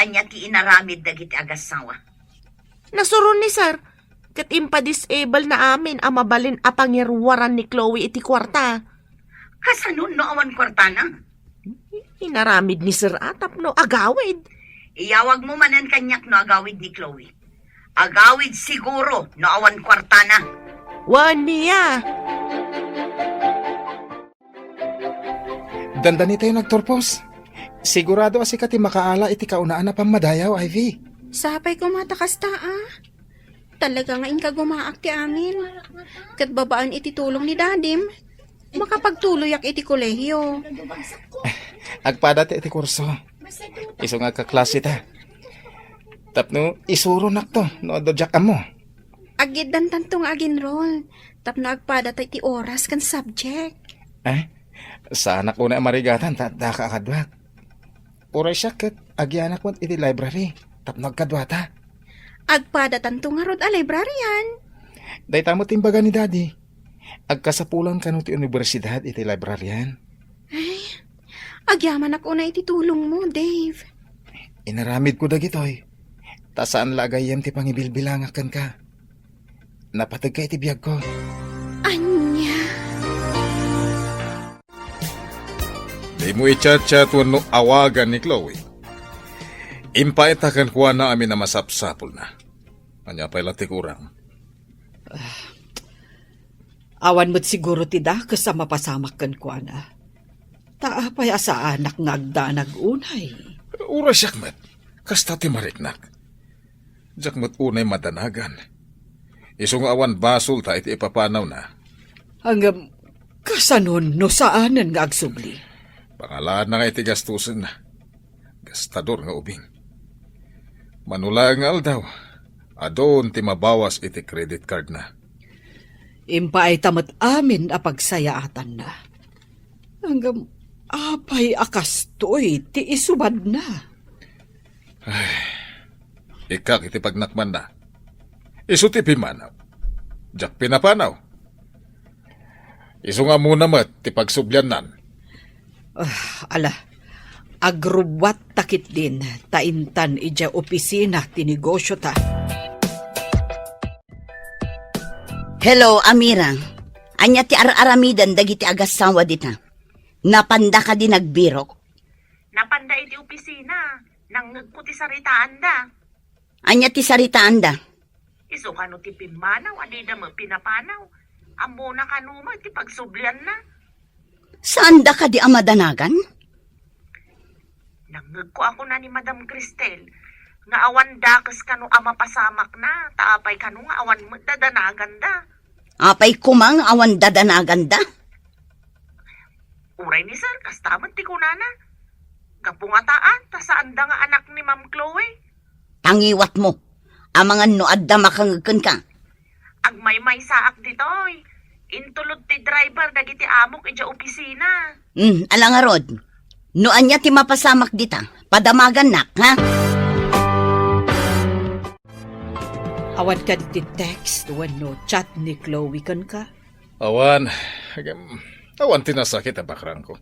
anya ti inaramid dagiti agasawa. Nasuron ni sir. Kat impa-disable na amin ang mabalin a pangirwaran ni Chloe iti kwarta. Kasanon no awan kwartana? Inaramid ni sir atap no agawid. Iyawag mo manan kanyak no agawid ni Chloe. Agawid siguro no awan kwartana. Wan, Mia. Dandani tayo nagtorpos. Sigurado asi ka ti makaala iti kaunaan na pamadayaw, Ivy. Sapay ko matakas Talaga nga inka gumaak ti amin. Kat babaan iti tulong ni dadim. Makapagtuloyak iti kolehiyo. Agpada ti iti kurso. Iso nga kaklase ta. Tapno isuro nakto no adodyak mo. Agid dan tantong aginroll. Tapno agpada tayo iti oras kan subject. Sa anak ko na marigatan da ka kadwat. Uray siya kat agyanak mo iti library. Tapno agkadwata. Agpada tantong nga rod a librarian. Day tamo timbaga ni daddy. Agkasapulan ka no ti universidad iti librarian. Agyaman ako na iti tulong mo, Dave. Inaramid ko dagitoy. Ta saan lagayem ti pangibilbilangakan ka. Napatag ka iti biyag ko. Anya. Di mo i-chat-chat no awagan ni Chloe. Impaitakan kuha na amin na masapsapol na. Anya pa'y lati kurang. Awan mo't siguro ti da kasama pasamak kan ko na. Taapay asa anak ngagdanag unay. Ura siyakmat. Kasta ti mariknak. Jakmat unay madanagan. Isong awan basol ta iti ipapanaw na. Hanggang kasanon no saanan nga agsubli. Pangalaan na nga iti gastusin na. Gastador nga ubing. Manula nga aldaw. Adon ti mabawas iti credit card na. Impa ay tamat amin a pagsayaatan na. Hanggang apay akastoy ti isubad na. Ikak iti pagnakman na. Isu ti pimanaw. Jak pinapanaw. Isu nga muna mat ti pagsubyanan. Ala, agrubat takit din, taintan ija opisina ti negosyo ta. Hello, Amira. Anya ti araramidan dagiti agasawa dita. Napanda ka din nagbirok. Napanda iti opisina. Nang nagputi saritaan da. Anya ti saritaan da. Iso kano ti pimanaw, adida mo pinapanaw. Amo na kanuma ti pagsublian na. Saan da ka di amadanagan? Nangag ko ako na ni Madam Cristel. Nga awan dakas kano ama pasamak na. Taapay kano nga awan mo dadanagan da. Apay kumang awan dadanagan da. Uray ni sir, kastaman ti kunana. Kapungataan, ta saan da nga anak ni Ma'am Chloe. Tangiwat mo. Amangan no adda makangagkan ka. Agmay-may saak ditoy. Intulod ti driver dagiti amok ija opisina. Alang nga rod. No anya ti mapasamak dita. Padamagan nak, ha? Awan ka ti text no chat ni Chloe kan ka. Awan. Awan tinasakit ang bakrang ko.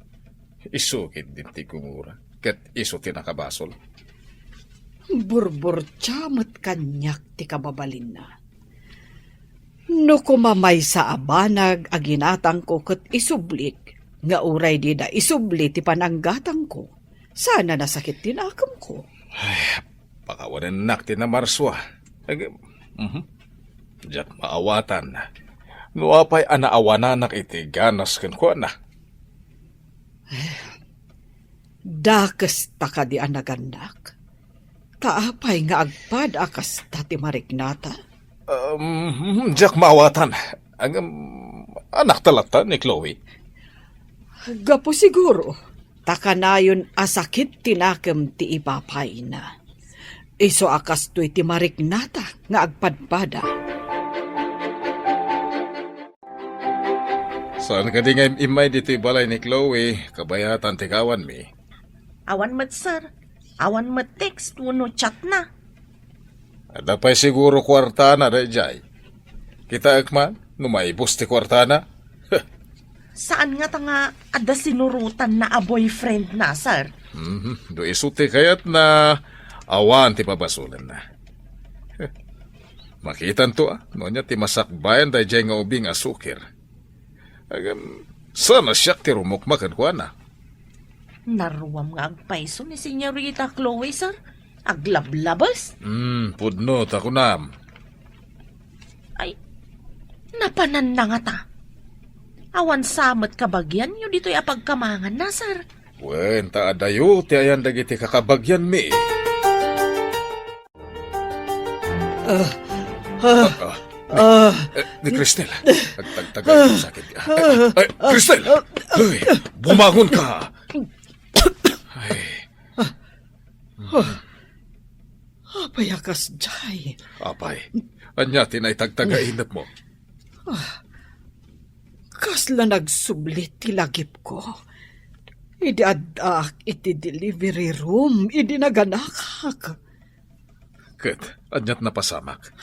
Isukit din ti kumura. Kat iso tinakabasol. Burbur chamot kanyak ti kababalin na. No kumamay sa abanag aginatang ko kat isublik. Nga uray di da isubli ti pananggatang ko. Sana nasakit tinakam ko. Pakawanan nak ti na marswa. Diyak maawatan. Nuapay anaawanan iti ganas ken kuana. Dakes ta ka di anaganak. Taapay nga agpad akas ta ti Marignata. Diyak maawatan. Ang anak talata ni Chloe. Gapo siguro. Takanayon asakit tinakem ti ipapay na. Iso akas to'y ti Marignata nga agpadpada. Saan ka di nga imay dito balay ni Chloe, kabayatan tigawan mi. Awan mat, sir. Awan mat text, wano chat na. Ada pa'y siguro kwartana da jay. Kita akman, numaibos ti kwartana. Saan nga ta nga ada sinurutan na a boyfriend na, sir? Do isuti kayat na awan ti pabasulan na. Makitan to nonya ti masakbayan da jay nga ubing asukir. Agam, sana siyak ti rumukmakan ko na. Naruwam nga agpaiso ni Senyorita Chloe, sir. Aglablabas. Pudno, takunam. Ay, napanan na nga ta. Awan samat kabagyan nyo dito'y apagkamangan na, sir. Wen, taadayo, ti ayan dagiti kakabagyan mi. Ni Cristel, nagtagtagal yung sakit ka. Ay, Cristel! Ay, bumangon ka! Ay, Apay akas jay. apay, anya tinaytagtagainap mo. Kasla nagsublit ti lagip ko. Idi adak iti delivery room. Idi naganakak. Ket, anyat napasamak.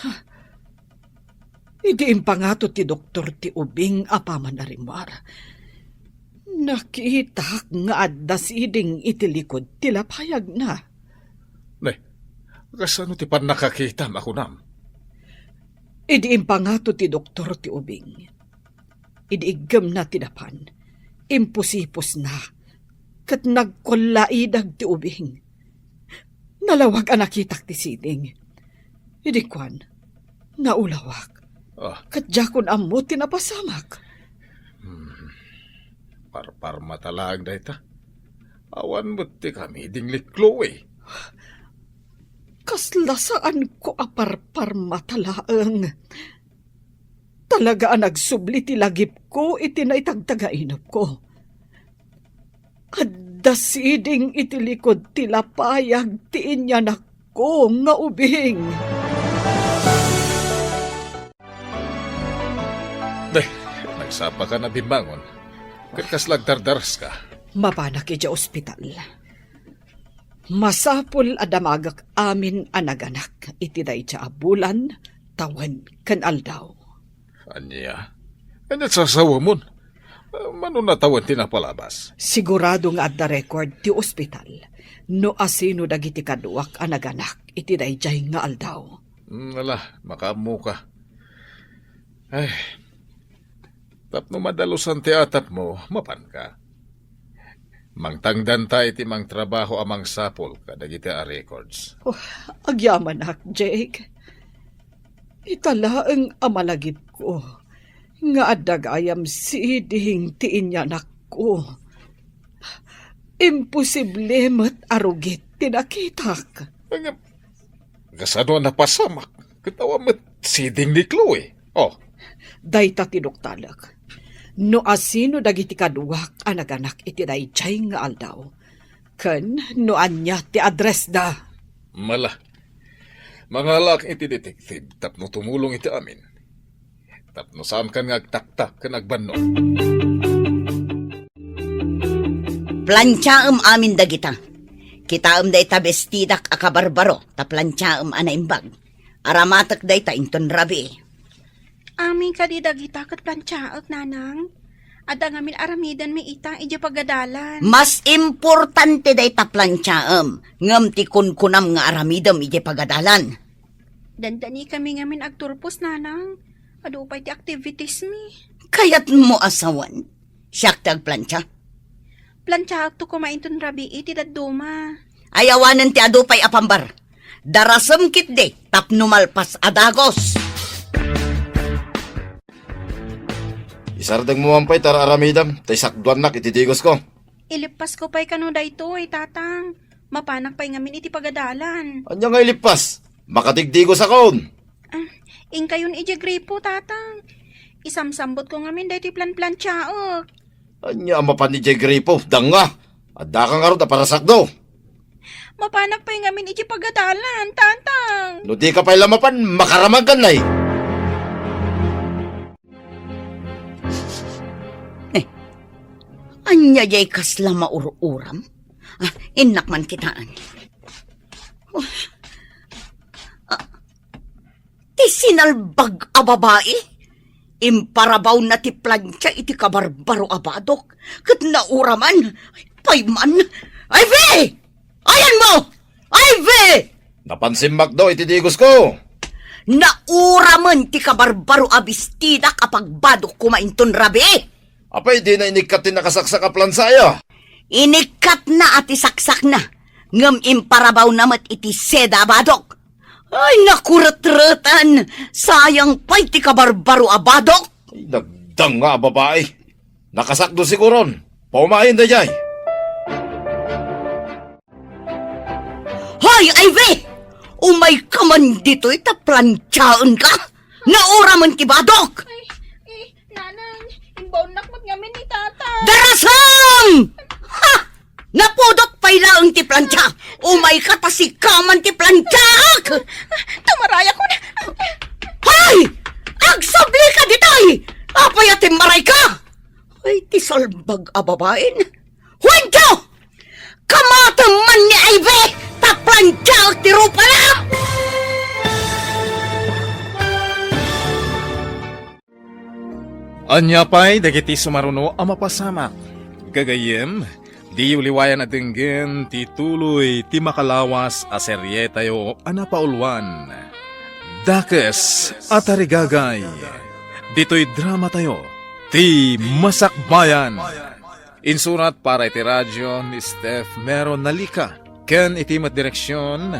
Idi impangato ti doktor ti ubing apaman na rimar. Nakita nga adda siding iti likod ti lapayag na. Nay, kasano ti pan nakakita ako nam? Idi impangato ti doktor ti ubing. Idi igam na ti dapan. Imposipos na. Kat nagkulaidag ti ubing. Nalawag ang nakitak ti siding. Idi kwan, naulawak. Kat jakon amo tinapasamak. Parpar matalag da ita. Awan mo ti kami dingli Chloe. Kasla saan ko aparpar matalaang. Talaga ang nagsubli ti lagip ko iti naitagtagainap ko. Adda siding iti likod ti lapayag ti inyanak ko nga ubing. Day, nagsapa ka na bimbangon. Katkas lagdardaras ka. Mapanak iti ospital. Masapol adamagak amin anaganak iti dayja abulan tawan kan aldaw. Anya? Anyat sasawa mo? Manunatawan tinapalabas. Sigurado nga adda record ti ospital no asino dagiti kaduak anaganak iti dayjay nga aldaw. Ala, makamu ka. Ay, tapno madalusan ti atap mo, mapan ka. Mangtangdan ta iti mang trabaho amang sapol kadagiti a records. Agyaman ak, Jake. Italaang amalagip ko. Nga adagayam siding ti inyanak ko. Imposible mat arugit tinakitak. Kasano napasamak? Katawa mat siding ni Chloe. Oh, Dayta tinuktalak. No asino dagiti kaduak anaganak iti dayjay nga aldaw. Ken no anya ti address da. mala. Mangalak iti detective tapno tumulong iti amin. Tapno saan kan nga agtaktak kan agbanno. Plantsaam amin dagita. Kitaam dayta bestidak akabarbaro ta plantsaam anaimbag. Aramatak dayta inton rabi. Amin ka di dagita kat plantsaak, nanang. Ada ngamin aramidan mi ita ija pagadalan. Mas importante dayta plantsaam. Ngam ti kunkunam nga aramidam ije pagadalan. Dandani kami ngamin agturpos, nanang. Ado pa ti activities mi. Kayat mo asawan. Siyak tag plantsa. Plantsaak to kumainton rabi iti daduma. Ayawanan ti adupay apambar. Darasam kit de tapno malpas adagos. Isardang mo mampay tara aramidam, tay sakduan nak itidigos ko. Ilipas ko pa'y kano dayto tatang. Mapanak pa'y ngamin iti pagadalan. Anya nga ilipas, makadigdigos akon. Ingkayon iti gripo tatang. Isamsambot ko ngamin dayto plan-plan tsaok. Anya mapan ni Jay Gripo, danga. Adda kang arot na para sakdo. Mapanak pa'y ngamin iti pagadalan, tatang. No di ka pa'y lamapan, makaramag ka na eh. Anya jay kasla maururam? Inak man kitaan. Ti sinalbag a babae? Imparabaw na ti plancha iti kabarbaro abadok. Kat nauraman, payman. Ay, ve! Ayan mo! Ay, ve! Napansimbak daw itidigos ko. Nauraman ti kabarbaro abistida kapag badok kumainton rabi. Apay di na inikat din nakasaksak a plansaya. Inikat na at isaksak na. Ngam imparabaw namat iti seda abadok. Ay, nakurat-ratan. Sayang pa'y ti kabarbaro abadok. Ay, nagdang nga babae. Nakasakdo siguron. Paumahin na jay. Hoy, Ivy! Umay ka man dito itaplansyaon ka. Naura man ti badok. Nanang, imbaw nakmat ngamin ni tatang. Darasam! Ha! Napudot pa'y laang ti plansya. Umay ka tasikaman ti plansyak. Tumaraya ko na. Hoy! Agsabli ka ditoy! Apay ating maray ka! Ay, ti salbag ababain. Huwento! Kamatang man ni Ivy! Taplansyak ti rupa na! Anya pa'y dagiti sumaruno ang mapasamak. Gagayem, di uliwayan at dinggin ti tuloy ti makalawas a serye tayo anapaulwan. Dakes at arigagay. Dito'y drama tayo. Ti Masakbayan. Insurat para iti radyo ni Steph Meron Nalika. Ken itimat direksyon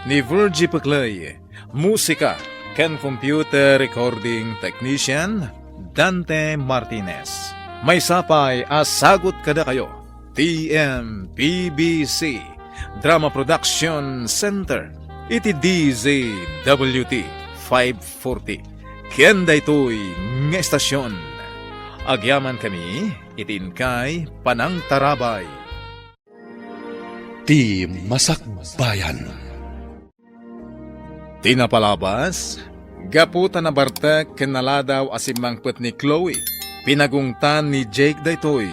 ni Virgie Paclay. Musika ken computer recording technician Dante Martinez. May sapay asagot kada kayo. TMPBC Drama Production Center. Iti DZWT 540. Ken daytoy nga estasyon. Agyaman kami itinkay Panang Tarabay. Ti Masakbayan. Tinapalabas, gaputan na bartek kinaladaw asimangpet ni Chloe. Pinagungtan ni Jake daytoy.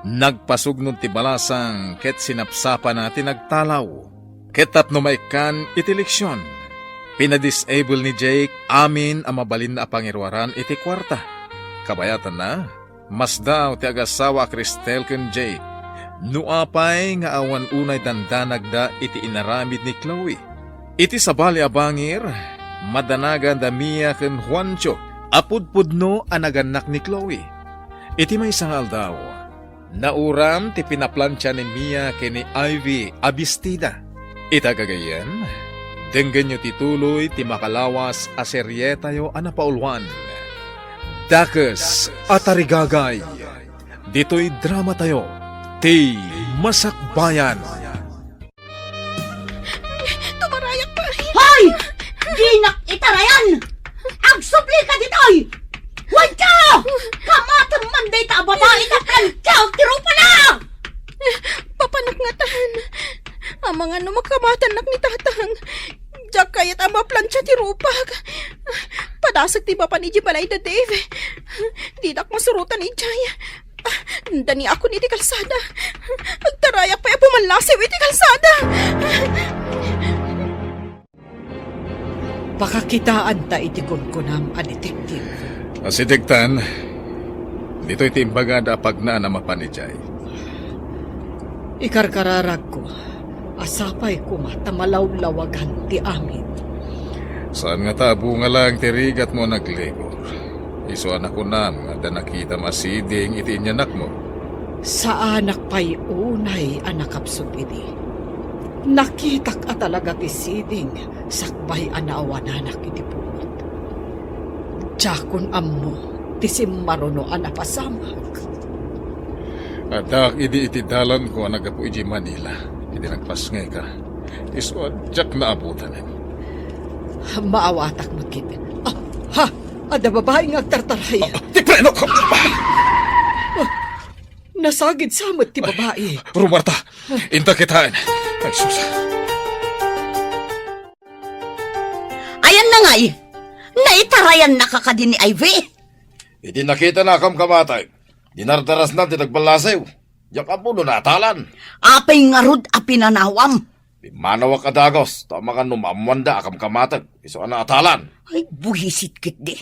Nagpasugnod ti balasang ket sinapsapa na tinagtalaw. Ket tapno maikan iti leksyon. Pinadisable ni Jake amin ang mabalin na pangirwaran iti kwarta. Kabayatan na, mas daw ti agasawa Cristel ken Jake. Nuapay nga awan unay dandanagda iti inaramid ni Chloe. Iti sabali abangir, madanagan da Mia ken Juancho, apudpudno ang naganak ni Chloe. Iti may sangal daw, nauram ti pinaplansya ni Mia ken ni Ivy abistida. Itagagayen, denggan nyo tituloy ti makalawas a serye tayo anapaulwan. Dakes at arigagay, dito'y drama tayo, ti Masakbayan. Tumarayak pa. Hoy! Ginak itarayan! Agsubli ka ditoy! Huwag kamatang manday ta babae na plansyaw ti rupa na! Papanak nga tahan. Ang mga numakamatanak ni tatang. Diyak kayat ang maplansya ti rupag. Padasag ti bapa ni Jibalay da Dave. Didak masurutan ni Jaya. Dani ako ni ti kalsada. Agtarayak pa pumanlasiw iti kalsada. Pakakitaan ta iti kunkunam a detektive. Asidegtan, dito'y timbagada pagnaan na mapanijay. Ikarkararag ko, asapay ko matamalaw-lawagan ti amin. Saan nga tabo nga lang tirigat mo naglibor? Isuan ako nam nga nakita masiding iti inyanak mo. Sa anak pa'y unay anakapsog iti. Nakitak a talaga ti siding sakbay anaawan anak iti pumot. Tiyakon ammo, ti simmaruno napasamak. Adak, iti dalan ko ang nagapu iji Manila. Iti nagpasngay ka. Iso, jak na abutanin. Maawatak magkit. Ha! Ada babae nga agtartaray. Ti preno ko! Nasagid samot ti babae. Rumarta, inta kitaan. Ay, sus. Ayan na nga eh. Naitarayan na kakadin ni Ivy. Iti nakita na akam kamatay. Dinardaras na tinagbalasay. Yak apuno na atalan. Apay nga rod a pinanawam. Manawak adagos. Tama ka numamwanda akam kamatag. Iso na atalan. Ay, buhisit kit di.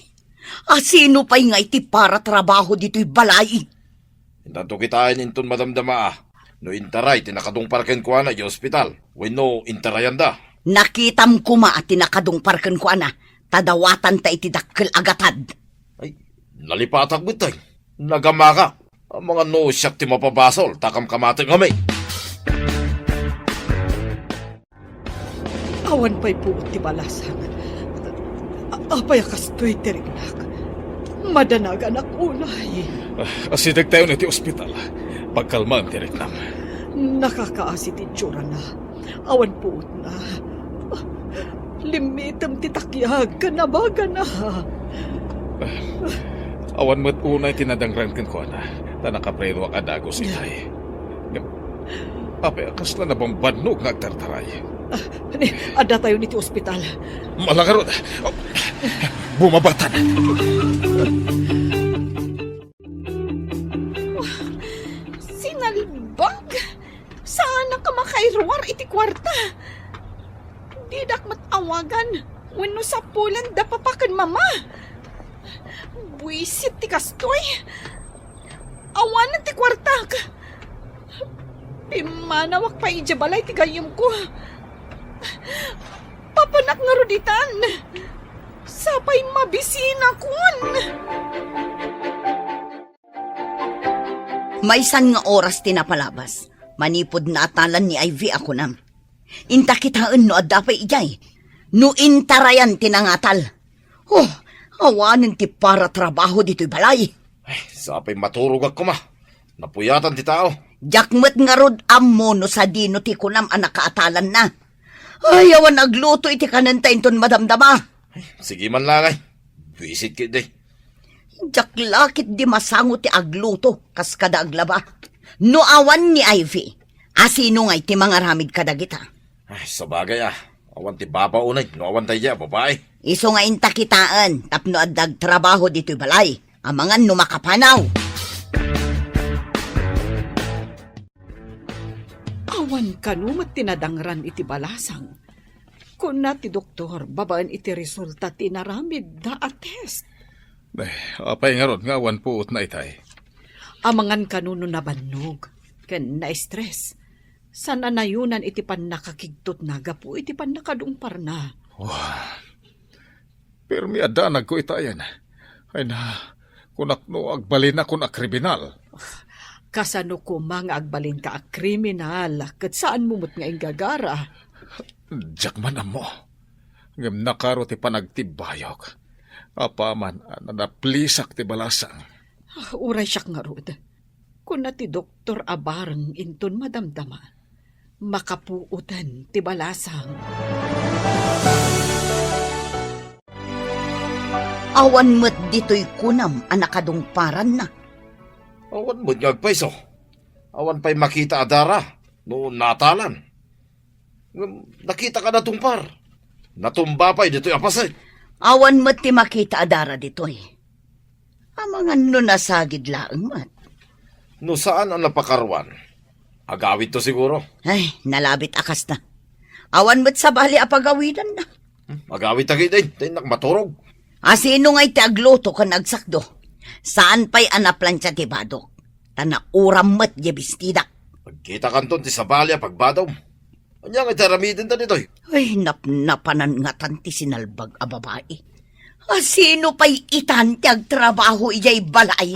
Sino pa'y nga iti para trabaho dito'y balay? Hintanto kitain inton madamdama ah. No intaray, tinakadong parken ko na yung ospital. Weno, intarayan da. Nakitam kuma at tinakadong parken ko na. Tadawatan ta iti dakkel agatad. Ay, nalipatak bitay. Nagamaka. Ang mga no siyak ti mapabasol. Takam kamatag kami. Awan pa'y puot ti balasang. Apay akastoy tirignak. Madanag anak unay. Asidag tayo na ti ospital. Pagkalman ti Reknam. Nakakaasi ti tsura na. Awan puot na. Limitam ti takyag. Kanabaga na. Awan mo't unay tinadangran kan ko na. Ta nakapreno ak adagos itay. Apay, kasla na bang banog nga agtartaray? Ada tayo niti ospital. Malangarod. Bumabatan. Sinalbag? Saan ka makairwar iti kwarta? Didak matawagan. Wano sa pulan da papakan mama. Buisit ti kastoy. Awanan ti kwarta. Pimanawak pa ijabalay ti gayom ko. Papanak nga ruditan. Sapay mabisina kun. Maysan nga oras tinapalabas. Manipod na atalan ni Ivy ako nam. Inta kitaan no adapay ijay. No intarayan tinangatal. Oh, awanin ti para trabaho dito'y balay. Ay, sapay maturog ako ma. Napuyatan ti tao. Jakmet nga rod ammo no sa dino ti kunam anak kaatalan na. Ay, awan nagluto iti kanantayin ton madamdama. Sige man lang ay. Visit kit day. Jaklakit di masango ti agluto kas kada aglaba. No awan ni Ivy. Asino nga iti mga ramid kadagita. Ay, sabagay ah. Awan ti baba unay. No awan tayo babae. Iso nga inta kitaan tapno adag trabaho dito'y balay. Amangan no makapanaw. Awan kanumat tinadangran iti balasang. Kung na ti doktor, babaan iti resulta tinaramid da attest. Apay nga rod nga awan puot na itay. Amangan kanuno na bannog, ken na-stress. Sana nayunan iti pan nakakigtot na gapu iti pan nakadungpar na. Pero mi adanag ko itayan. Ay na, kunakno agbalin na kun a kriminal. Kasano ko mga agbalin ka a kriminal, kat saan mumot nga ingagara? Diyak man mo. Ngam nakaro ti panagtibayok. Apaman, nanaplisak ti balasang. Uray siyak nga rod. Kung na ti doktor abarang inton madamdama, makapuutan ti balasang. Awan met dito'y kunam anakadungparan na. Awan mo niya agpaiso. Awan pa'y makita adara. No natalan. Nakita ka na tumpar. Natumba pa'y dito'y apasay. Awan met ti makita adara dito'y. Amangan no nasagid laeng mat. No saan ang napakarwan? Agawid to siguro. Ay, nalabit akas na. Awan met sa bali apagawidan na. Agawid tagi din. Tinak maturog. Asino nga iti agluto ka nagsakdo. Saan pa'y anaplansya ti badok? Tana uram met yebistida. Pagkita kanton ti sabalya pagbadaw. Anyang itaramidin ta dito'y. Ay, napnapanan nga tanti sinalbag a babae. Sino pa'y itan ti agtrabaho iyay balay?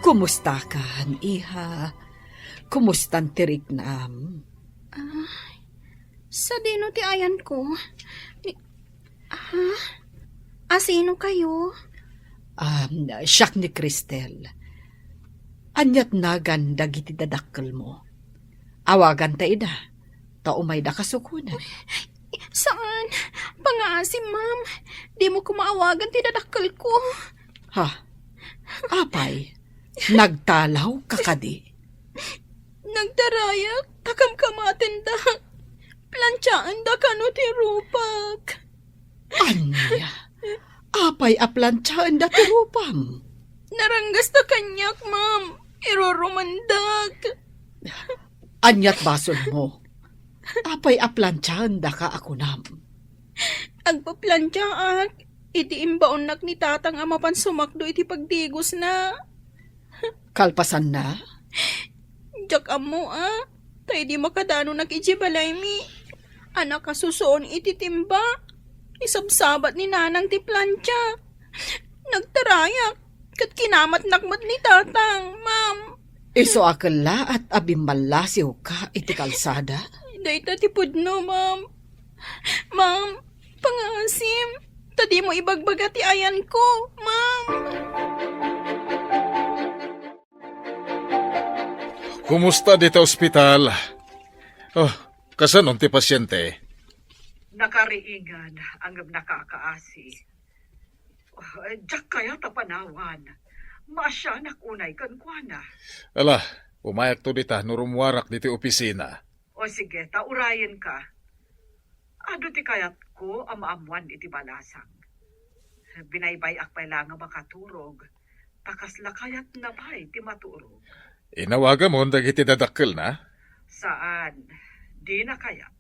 Kumusta kan, iha? Kumustan ti Riknam? Sa dino ti ayan ko? Sino kayo? Siyak ni Cristel. Anyat na ganda giti dadakkel mo. Awagan ta ida. Ta umay da kasukunan. Saan? Pangasim, ma'am. Di mo ko maawagan tinadakkel ko. Ha? Apay, nagtalaw kakadi. Nagdarayak, takam-kamatin da. Plantsaan da kano ti rupak. Anya? Apay aplansaan dati rupam. Naranggas na kanyak, ma'am. Irorumandag. Anyat bason mo. Apay aplansaan da ka ako nam. Agpaplantsaak, iti imbaonak ni tatang amapan sumakdo iti pagdigos na. Kalpasan na? Jak amo tayo di makadano nag-ijibalay mi. Anak kasusoon iti timba. Isabsabat ni nanang ti plantsa. Nagtarayak, kat kinamat nakmat ni tatang, ma'am. Iso akala at abimbalasiw ka iti kalsada? Dayta ti pudno, ma'am. Ma'am, pangasim. Tadi mo ibagbaga ti ayan ko, ma'am. Kumusta dito ospital? Oh, kasanon ti pasyente? Nakariingan ang nakakaasi. Diyak kaya tapanawan. Masya nakunay kankwana. Ala, umayak to dita, nurumwarak dito opisina. O sige, taurayan ka. Ado ti kayat ko amaamuan iti balasang. Binaybayak pa lang nga makaturog. Takasla kayat na bay ti maturog. Inawaga mo, dagiti dadakkel na? Saan? Di na kayat.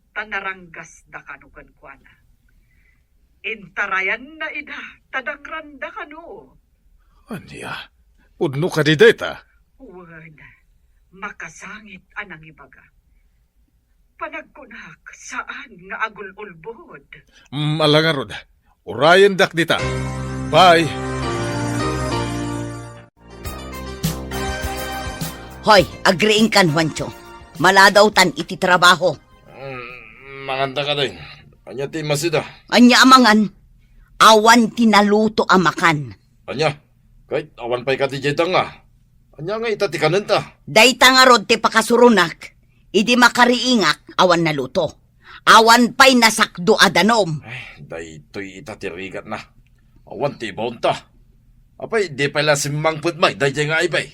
Tanaranggas da kanukan kuana. Intarayan na ida, tadakran da kanu. Anya, udno ka di data? Word, makasangit anang ibaga. Panagkunak saan nga agul-ulbod. Malangarod, urayan dak dita. Bye! Hoy, agreeing kan, Juancho. Maladaw tan iti trabaho. Manganda ka din. Anya ti masida. Anya amangan, awan tinaluto amakan. Anya, kahit awan pa'y katijeta nga. Anya nga itati kanan ta. Dayta nga rod ti pakasurunak, idi makariingak awan naluto. Awan pa'y nasakdo adanom. Daytoy itatirigat na. Awan ti bonta. Apay, di pala simangput may, dayjay nga ibay.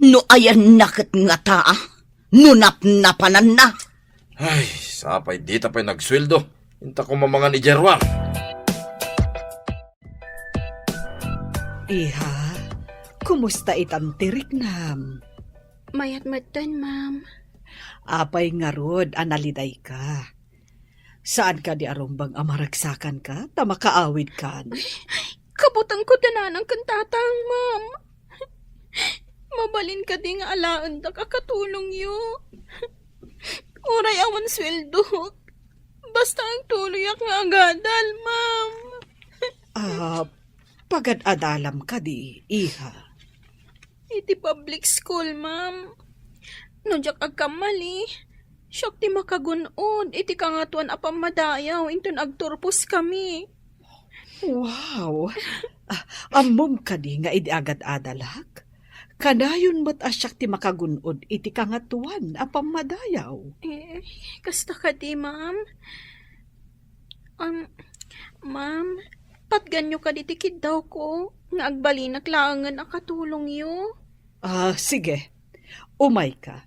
No ayan nakit nga taa, nunap-napanan na. Ay, sapay di tapay nagsweldo. Inta ko mamanga ni Jerwar. Iha, kumusta itantirik nam? Mayat-matan, ma'am. Apay nga rod, analiday ka. Saan ka di arumbang amaragsakan ka? Tamakaawid ka. Kabutang ko dananang kantatang, ma'am. Mabalin ka di nga alaan da kakatulong yo. Uray awan sweldo. Basta ang tuloyak nga agadal, ma'am. Pagad-adalam ka di, iha. Iti public school, ma'am. Nujak agkamali. Siyak ti makagunod. Iti kangatuan apang madayaw. Inton agturpos kami. Wow! Amom ka di nga idi agad-adalak. Kanayon mo't asyak ti makagunod iti kangatuan apang madayaw. Kasta ka di, ma'am. Ma'am, patganyo ka di tikid daw ko. Nga agbalinak laangan akatulong yo. Sige. Umay ka.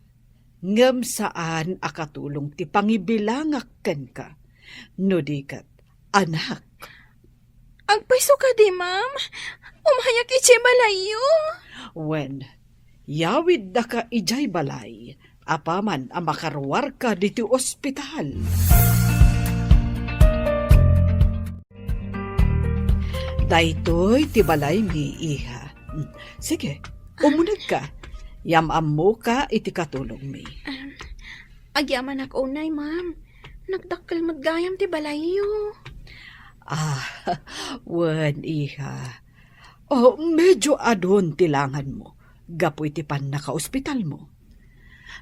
Ngam saan akatulong ti pangibilangak ken ka. Nudikat, anak. Agpaiso ka di, ma'am. Umayak iti balayo. When, yawid da ka ijay balay, apaman ang makarwar ka dito ospital. Daytoy ti balay mi, iha. Sige, umunag ka. Yamam mo ka iti katulong mi. Agyaman ak unay, ma'am. Nagdakkel magayam ti balayo. Wen, iha. Medyo adon tilangan mo. Gapoy ti pan naka-ospital mo.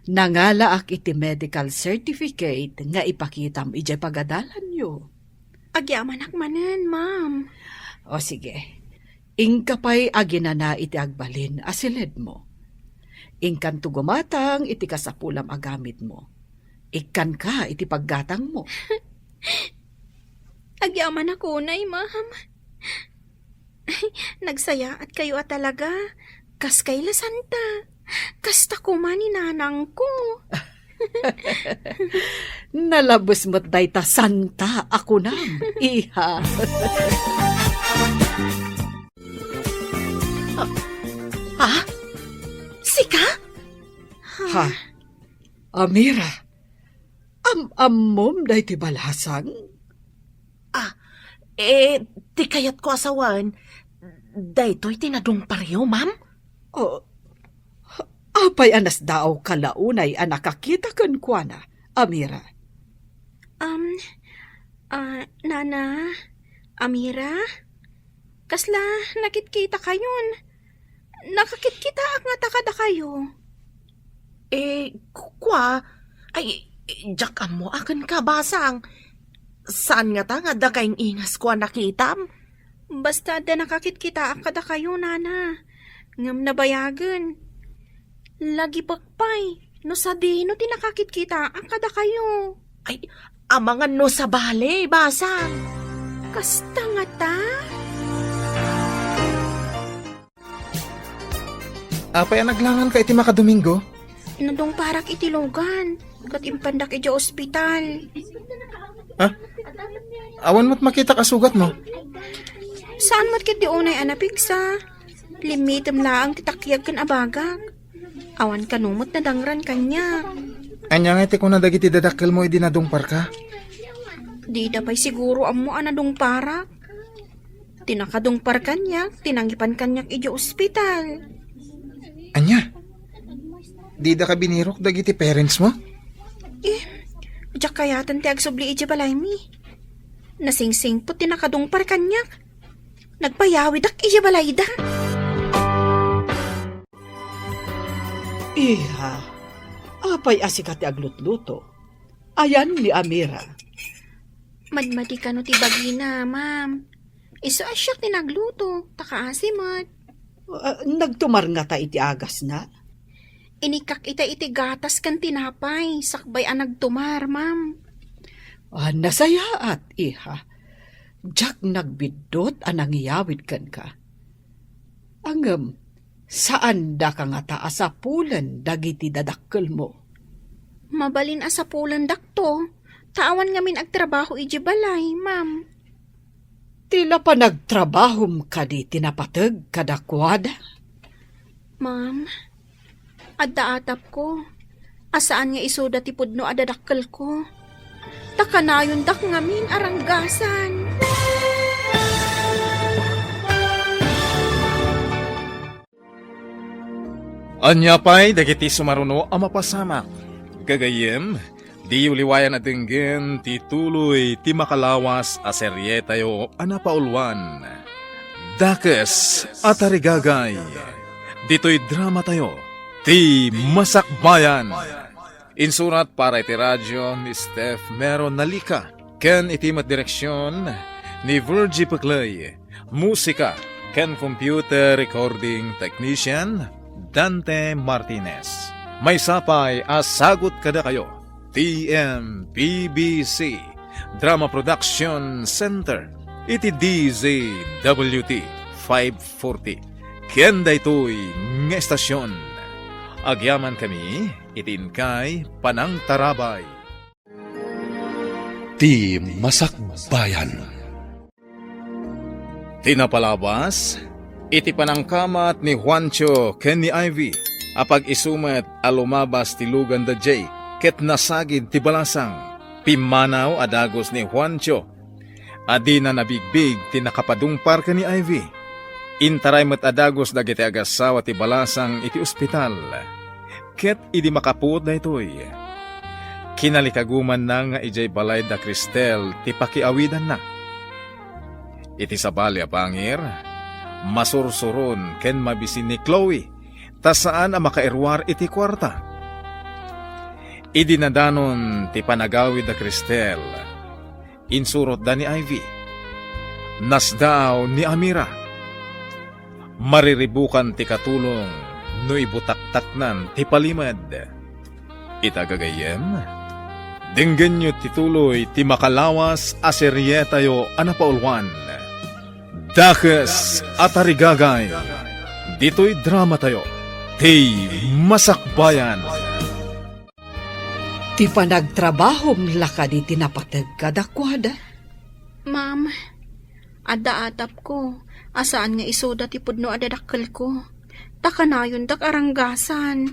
Nangala ak iti medical certificate nga ipakitam ijay pagadalan nyo. Agyaman akmanen, ma'am. O sige, ingkapay aginana iti agbalin asilid mo. Ingkan tugumatang iti kasapulam agamit mo. Ikan ka iti paggatang mo. Agyaman ako, nay, ma'am. Nagsaya at kayo at talaga. Kas kay La Santa. Kasta ko man ninanang ko. Nalabos mo't dayta santa ako na, iha. Ha? Sika? Ha? Amira, am-ammom dayti balasang? Di kayat ko asawan. Daytoy tinadong pareho, ma'am? O, apay anas daaw kalaunay ang nakakita kan kuana, Amira. Nana, Amira, kasla nakitkita kayon. Nakakitkita ang nga takada kayo. Jack mo akan ka basang. Saan nga ta nga da kayong ingas ko nakitam? Basta da nakakitkita ang kada kayo, Nana. Ngam nabayagan. Lagi bakpay. No sa di, no tinakakitkita ang kada kayo. Amangan no sa bale, basang. Kasta nga ta? Apay naglangan ka iti makadomingo? Nadong parak itilogan. Kat impandak iti ospital. Awan mo't makita kasugat mo. Saan mo't kiti unay anapigsa? Limitem laang titakyag kan abagag. Awan kanumot na dangran kanya. Anya nga iti ko na dagiti dadakkel mo idinadungpar ka. Di dapay siguro amo anadong parak. Tinakadungpar kanya, tinanggipan kanyak iti ospital. Anya? Di da ka binirok dagiti parents mo? Diyak kayatan ti agsubli iti balay mi. Nasingsing po tinakadungpar kanyak. Nagpayawid ak iti balay da. Iha, apay asikati aglutluto. Ayan ni Amira. Madmadi ka no ti bagina, ma'am. Iso asyak tinagluto, takaasimot. Nagtumar nga ta iti agas na. Inikak iti gatas kan tinapay, sakbay ang nagtumar, ma'am. Nasayaat, iha. Jack nagbidot anang iyawid kan ka. Angam, saan da ka nga taasapulan dagiti dadakkel mo? Mabalin asapulan dakto. Taan ngamin agtrabaho iji balay, ma'am. Tila pa nagtrabahom ka di tinapatag kadakwada. Ma'am, adda atap ko. Asaan nga isuda ti pudno adadakkel ko. Takanayon dak ngamin aranggasan. Anya pa'y dagiti sumaruno ang mapasamak. Gagayem, di uliwayan at dinggin ti tuloy ti makalawas a serye tayo anapaulwan. Dakes at arigagay. Dito'y drama tayo, ti Masakbayan. Insurat para iti radyo ni Steph Mero Nalika. Ken itimat direksyon ni Virgie Paclay. Musika ken computer recording technician Dante Martinez. May sapay asagot kada kayo. TMPBC Drama Production Center. Iti DZWT 540. Kenda ito'y ng estasyon. Agyaman kami, itinkay Panang Tarabay. Ti Masakbayan. Tinapalabas, iti panangkamat ni Juancho ken ni Ivy, apag isumet alumabas ti lugan da Jay, ket nasagid ti balasang, pimanaw adagos ni Juancho, adi na nabigbig ti nakapadungpar ka ni Ivy. Intaray met adagos dagiti agasawa ti balasang iti ospital, ket idi makapud na itoy. Kinalikaguman na nga ijay balay da Cristel ti pakiawidan na. Iti sabali a pangir, masursuron ken mabisin ni Chloe, ta saan ang makairwar iti kwarta. Idinadanon ti panagawid da Cristel. Insurot da ni Ivy. Nasdaaw ni Amira. Mariribukan ti katulong no ibutaktaknan ti palimad. Itagagayem, dinggan nyo tituloy ti makalawas aseryetayo anapaulwan. Dakes at arigagay, dito'y drama tayo, ti Masakbayan. Ti panagtrabahom lakad iti napatag kadakwada. Ma'am, ada-atap ko. Asaan nga isoda ti pudno adadakkel ko. Takanayon dak aranggasan.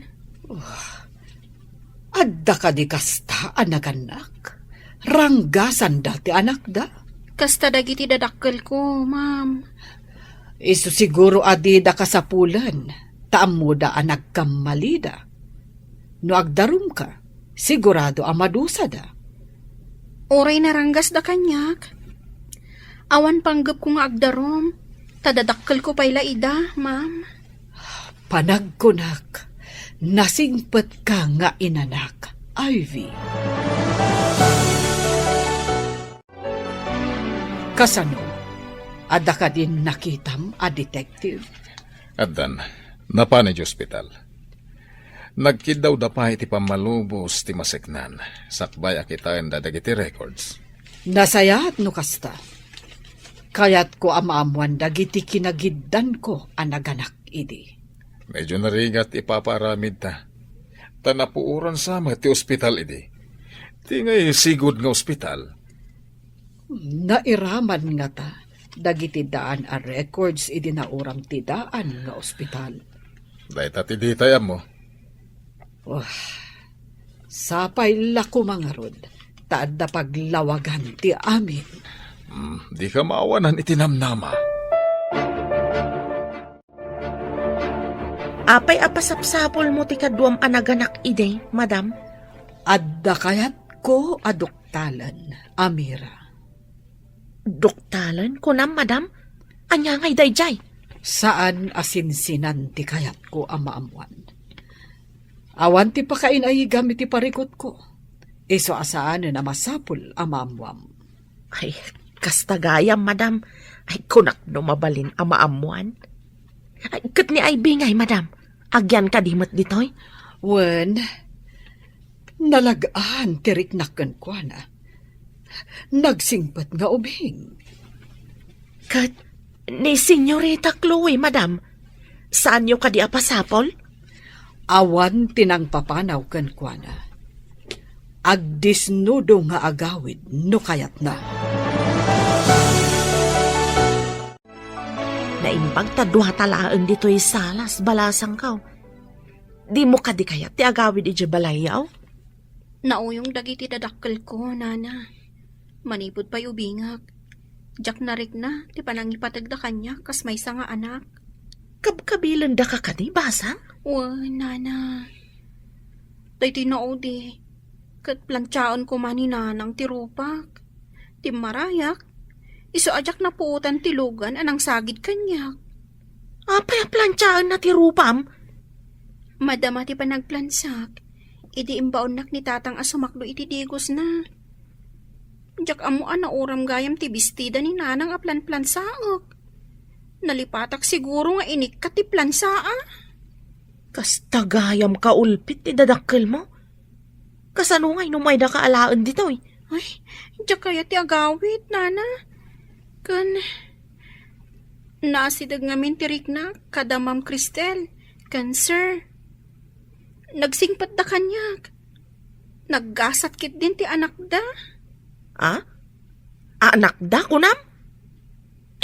Adda ka di kasta anaganak. Ranggasan dati anak da. Kasta dagiti dadakkel ko, ma'am. Isu siguro adi da kasapulan. Taam mo da anak kamalida. No agdarum ka, sigurado amadusa da. Oray naranggas da kanyak. Awan panggap ko nga agdarom. Tadadakkel ko payla ida, ma'am. Panagkunak, nasingpet ka nga inanak, Ivy. Kasano, ada ka din nakitam a detective? Addan, napanay ospital. Nagkidaw da pa iti pamalubos ti maseknan. Sakbay akitain da dagiti records. Nasayat no kasta. Kayat ko amaamuan dagiti kinagiddan ko anaganak idi. Medyo narigat ipaparamid ta. Tanapuuran sama ti ospital idi. Ti ngay sigod nga ospital. Nairaman nga ta, dagiti daan a records idi nauram ti daan nga ospital. Dahil tati ditayam mo. Sapay lako mga rod, taad na paglawagan ti amin. Di ka maawanan itinamnama. Apay apasapsapol mo ti kaduam anaganak ide, madam? Adda kayat ko aduktalan, Amira. Duktalan? Kunam, madam? Anya ngay dayjay? Saan asinsinan ti kayat ko amaamuan? Awan ti pakain ay gamit ti parikot ko. Iso asaan na masapul amaamuam. Ay, kastagayam, madam. Ay, kunak no mabalin amaamuan. Ay, kat ni ay bingay, madam. Agyan ka dimot ditoy? Wen, nalagaan tirik nakan ko na. Nagsingpat nga ubing. Kat, ni Senyorita Chloe, madam. Saan nyo ka di apasapol? Awan tinang papanaw kan ko na. Agdisnudo nga agawid no kayat na. Naimbag tadwa talaan dito'y salas, balasang kaw. Di mo ka di kaya ti agawid iti balayaw? Nauyong dagiti dadakkel ko, nana. Manipod pa'y ubingak. Jak narik na, ti panangipatag da kanya, kas may nga anak. Kabkabilan da ka kani, basang? Nana. Day tinaudi. Kat plantsaon ko man ni nanang tirupak. Ti marayak. Iso ajak na puutan tilugan anang sagid kanyak. Apay plantsaan na tirupam? Madama ti panagplansak. Idi imbaonak ni tatang asumakdo iti digos na. Jak amuan na uram gayam ti bestida ni nanang a plansaak. Nalipatak siguro nga inik ka ti plansaa. Kas tagayam ka ulpit ti dadakkel mo? Kasano ngay numay da ka alaan ditoy? Ay, jak kaya ti agawit, nana. Kan, nasidag ngamin tirik na, kada Ma'am Cristel, kan sir. Nagsingpat da kanyak. Naggasat kit din ti anak da. Anak da, kunam?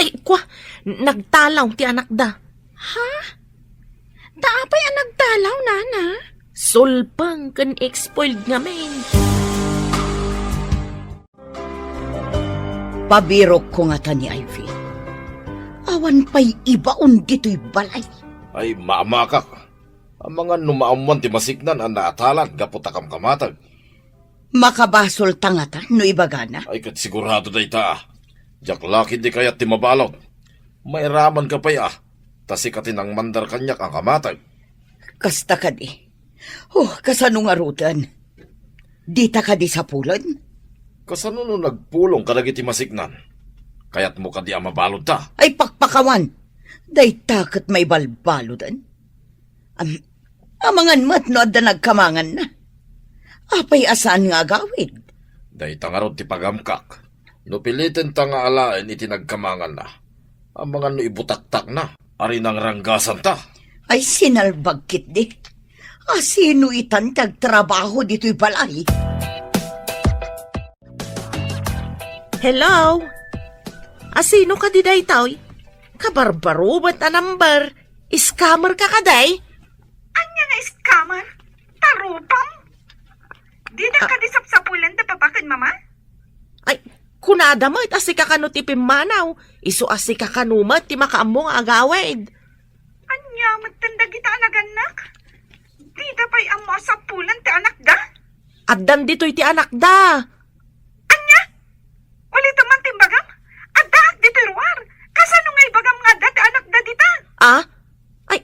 Ay, kwa, nagtalaw ti anak da. Ha? Taapay ang nagtalaw, nana? Sulpang kan expoiled ngamin. Pabirok ko nga ta ni Ivy. Awan pa'y ibaon dito'y balay. Ay, maamakak. Ang mga numaamuan ti masignan ang naatalan gaputakam kamatag. Makabasol tangata no ibagana. Ay, kat sigurado day ta. Jak lakid di kayat ti mabalog. May raman ka pa'y tasikatin ang mandar kanyak ang kamatag. Kasta ka di. Kasano nga rutan? Dita ka di sa pulod? Kasano no nagpulong kadagiti masiknan? Kayat mo ka di mabalod ta. Ay pakpakawan. Day takot may balbaludan. Amangan mat no adda nagkamangan na. Apay asaan nga gawid? Day tangarot ti pagamkak. No pilitin ta nga alain iti nagkamangan na. Ang mga no ibutaktak na. Ari nang ranggasan ta. Ay sinalbagkit di. Sino itan tagtrabaho dito'y balay? Hello? Asino ka di day taoy? Kabarbaro ba't a number? Scammer ka kaday? Anya nga scammer? Tarupam? Di na ka disapsapulan da papakan, mama? Ay, kunada mo, asi ka kanu ti pimanaw. Isu asi ka kanumat, ti makaamong agawid. Anya, magtanda kita anaganak? Di da pa'y amo asapulan ti anak da? Addan dito'y ti anak da. Anya? Ulit man timbagam? Adak dito ruar. Kasano nga ibagam nga da ti anak da dita? Ah? Ay,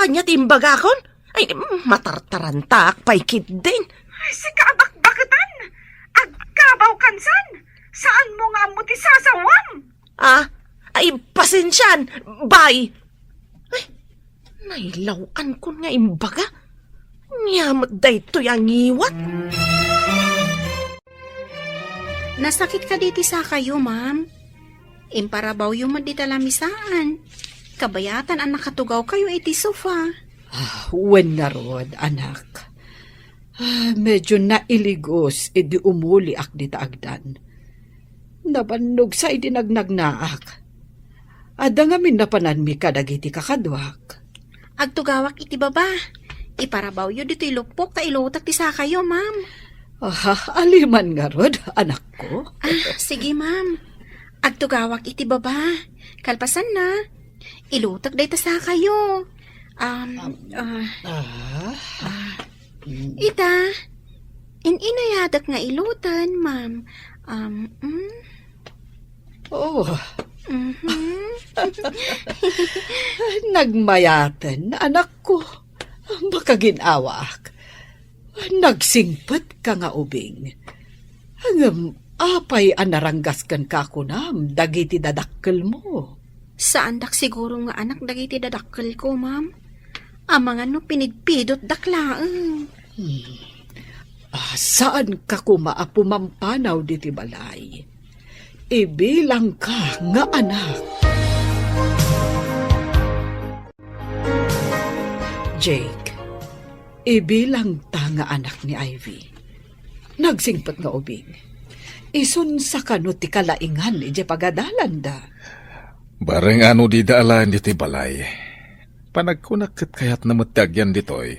anya timbaga kon? Ay, matartarantak, paikit din. Ay, si kaabak-bakatan. Agkabaw kansan. Saan mo nga mo ti sasawam? Ah? Ay, pasensyan. Bye. Ay, nailawan ko nga imbaga. Nyamat da ito yung iwat. Nasakit ka diti sa kayo, ma'am. Imparabaw yung madita lamisaan. Kabayatan ang nakatugaw kayo iti sofa. Wen nga rod, anak. Medyo nailigos, edi umuli ak di taagdan. Nabannog sa idinagnagnaak. Ada nga minapanan mi kadagiti kakadwak. Agtugawak iti baba. Iparabaw yun dito ilupok ta ilotak ti sa kayo, ma'am. Aliman nga rod, anak ko. Sige, ma'am. Agtugawak iti baba. Kalpasan na. Ilutak day ta sa kayo. Ita. Inayadak nga ilutan, ma'am. Oh, Mhm. nagmayaten, anak ko. Makaginawa ak. Nagsingpet ka nga ubing. Hangam, apay anaranggas kan kakunam, dagiti dadakkel mo. Saan dak siguro nga anak dagiti dadakkel ko, ma'am? Amangan no pinigpidot daklaang. Saan ka kumaapumampanaw diti balay? Ibilang ka nga anak. Jake, ibilang ta nga anak ni Ivy. Nagsingpet nga ubing. Isun sa kano ti kalaingan ije pagadalan da. Bareng ano di daalan diti balay. Panagkunakit kayat na matagyan ditoy.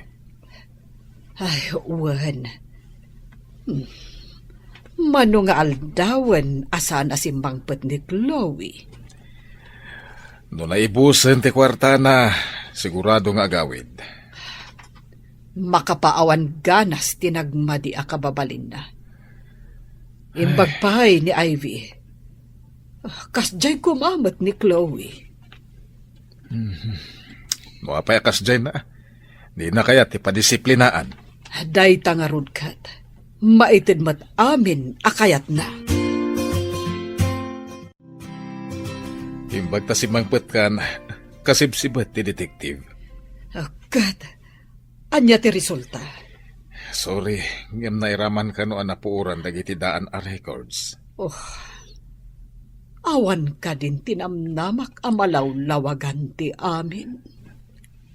Ay, uwan. Mano nga aldawan asan asimbangpet ni Chloe. No naibusen ti kwarta na, sigurado nga agawid. Makapaawan ganas tinagmadi a kababalin na. Imbagpay ni Ivy. Kasjay kumamat ni Chloe. No apay akas dyan na. Di na kaya ti padisiplinaan. Day tangarod kat. Maitid mat amin akayat na. Imbag ta si mangpet kan, kasibsibat ti detektive. Kat, anya ti resulta. Sorry, ngem nairaman ka no anapuuran dagiti daan a records. Oh, awan ka din tinamnamak amalawlawagan ti amin.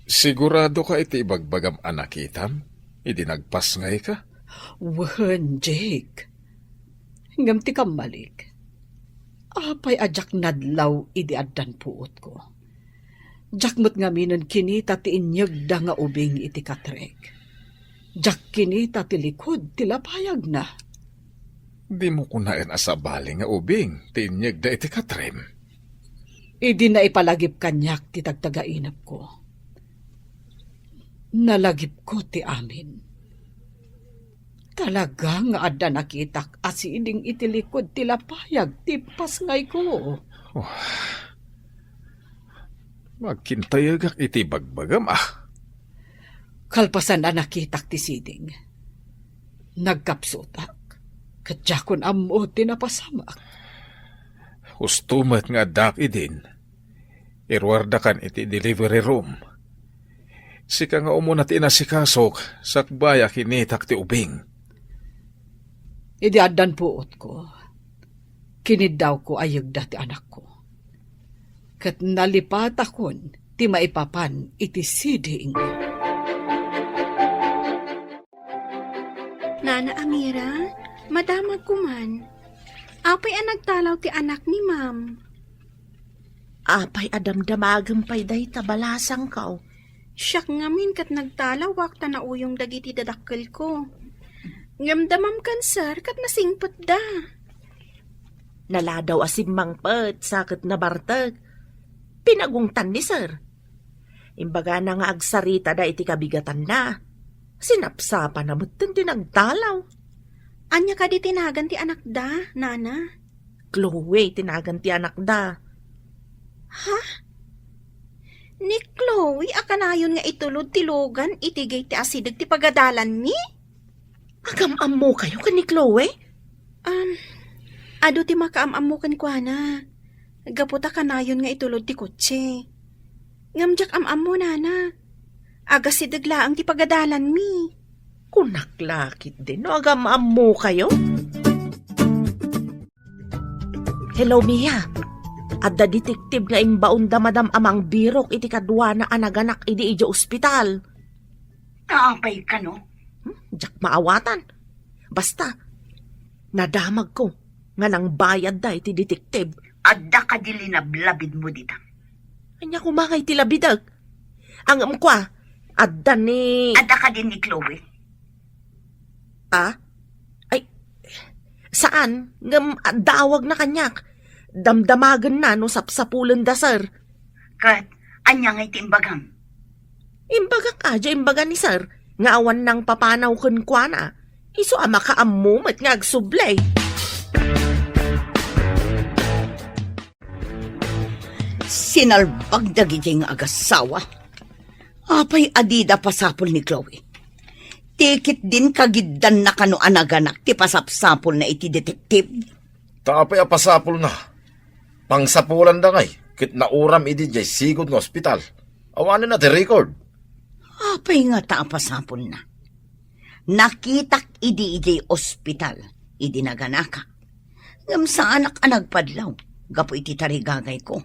Sigurado ka iti ibagbagam anakitam? Idinagpas ngay ka? Wen, Jake. Ngam ti kamalik. Apay ajak nadlaw idi addan puot ko. Jakmut nga minon kinita ti inyag da nga ubing iti katrek. Jak kinita ti likod ti lapayag na. Di mo kunain asabali nga ubing, tinyag da iti katrem. Idi na ipalagip kanyak ti tagtagainap ko. Nalagip ko ti amin. Talaga nga adda nakitak asiding itilikod ti lapayag ti pasngay ko. Magkintayagak iti bagbagam ah. Kalpasan na nakitak ti siding. Nagkapsutak. Kadyakon ammo tinapasamak. Hustumat nga dak idin. Irwardakan iti delivery room. Sika nga umuna ti inasikasok, sakbaya kinitak ti ubing. Idi adan puot ko. Kinidaw ko ayag dati anak ko. Kat nalipat akon, ti maipapan iti siding. Nana Amira, madamag ko man. Apay ang nagtalaw ti anak ni ma'am. Apay adamdamagam pay day tabalasang kao. Siyak ngamin kat nagtalaw wakta na uyong dagiti dadakkel ko. Ngamdamam kan sir kat nasingpet da. Naladaw asim mangpet sakit na bartag. Pinagungtan ni sir. Imbaga na nga agsarita da iti kabigatan na. Sinapsapa na mutin tinagtalaw. Anya ka di tinagan ti anak da, nana? Chloe, tinagan ti anak da. Ha? Ni Chloe, akanayon nga itulod ti Logan, itigay ti asidag ti pagadalan ni? Agamam mo kayo ka ni Chloe? Ado ti makaamam mo kan kwa na. Gaputa kanayon nga itulod ti kotse. Ngamjak amam mo, nana. Agasidag laang ti pagadalan mi. Kunaklakit din, no? Agamam mo kayo? Hello, Mia. Adda detektive nga imbaon da madam amang birok iti kadwa na anaganak idi ija ospital. Kaapay ka, no? Jak maawatan. Basta, nadamag ko nga nang bayad da iti detektive. Adda ka dilinablabid mo dita. Anya kumangay ti labidag. Ang amkwa, adda ni... Adda ka din ni Chloe. Ah? Ay, saan? Ngam, dawag na kanyak. Damdamagan na no sapsapulan da, sir. Kat, anya nga itimbagam. Imbagak aja imbaga ni sir. Nga awan ng papanaw kun kwa na. Iso ama ka amumat nga agsublay. Sinalbag dagiti nga agasawa. Apay adida pasapol ni Chloe. Tikit din kagiddan na kano anaganak ti pasapsapol na iti detektive. Tapay apasapol na. Pangsapulan da ngay. Kit nauram idi jay sigod ng ospital. Awanin na ti record. Apay nga ta pasapol na. Nakitak idi ospital. Idi naganaka. Ngam sa anak anagpadlaw. Gapo iti tarigagay ko.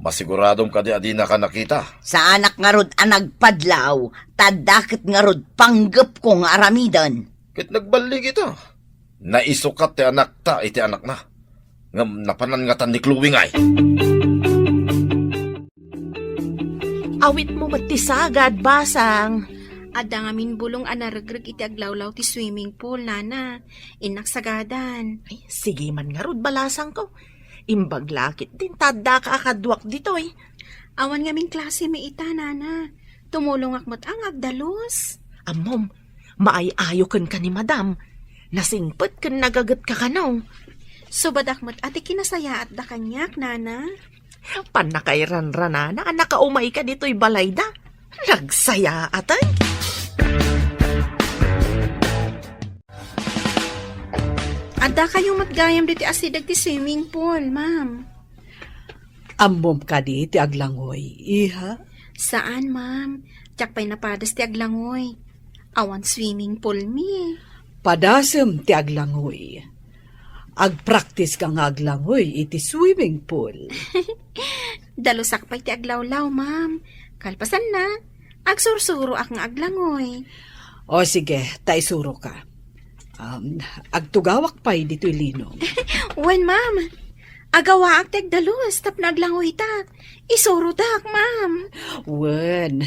Masiguradong kadi adi na ka nakita. Sa anak nga rod anagpadlaw, tadakit nga rod panggap ko nga aramidan. Kit nagbalig ito. Naisukat ti anak ta iti anak na. Ngam napanan nga tan ni Chloe ngay. Awit mo matisagad, basang. Adda nga minbulong anaragrag iti aglawlaw ti swimming pool, nana. Inaksagadan. Ay, sige man nga rod balasang ko. Imbaglakit din tada ka akadwak dito eh. Awan nga min klase may ita, nana. Tumulong akmat ang agdalos. Amom, maay-ayo kan ka ni madam. Nasingpet kan nagagat ka kanaw. So badakmat ati kinasaya at da kanyak, nana. Panakairan-rana na nakaumay ka dito'y balayda. Nagsaya atay. Adda kayong matgayam diti asidag ti swimming pool, ma'am. Ammom ka di ti aglangoy, iha? Saan, ma'am? Tiyak pa'y napadas ti aglangoy. Awan swimming pool mi. Padasem ti aglangoy. Agpractice ka nga aglangoy iti swimming pool. Dalusak pa'y ti aglawlaw, ma'am. Kalpasan na. Agsursuro ak nga aglangoy. O sige, taisuro ka. Agtugawak pa'y dito'y linom. Wen, ma'am. Agawa ak ti agdalus tap na aglangoy ta. Isuro tak, ma'am. Wen.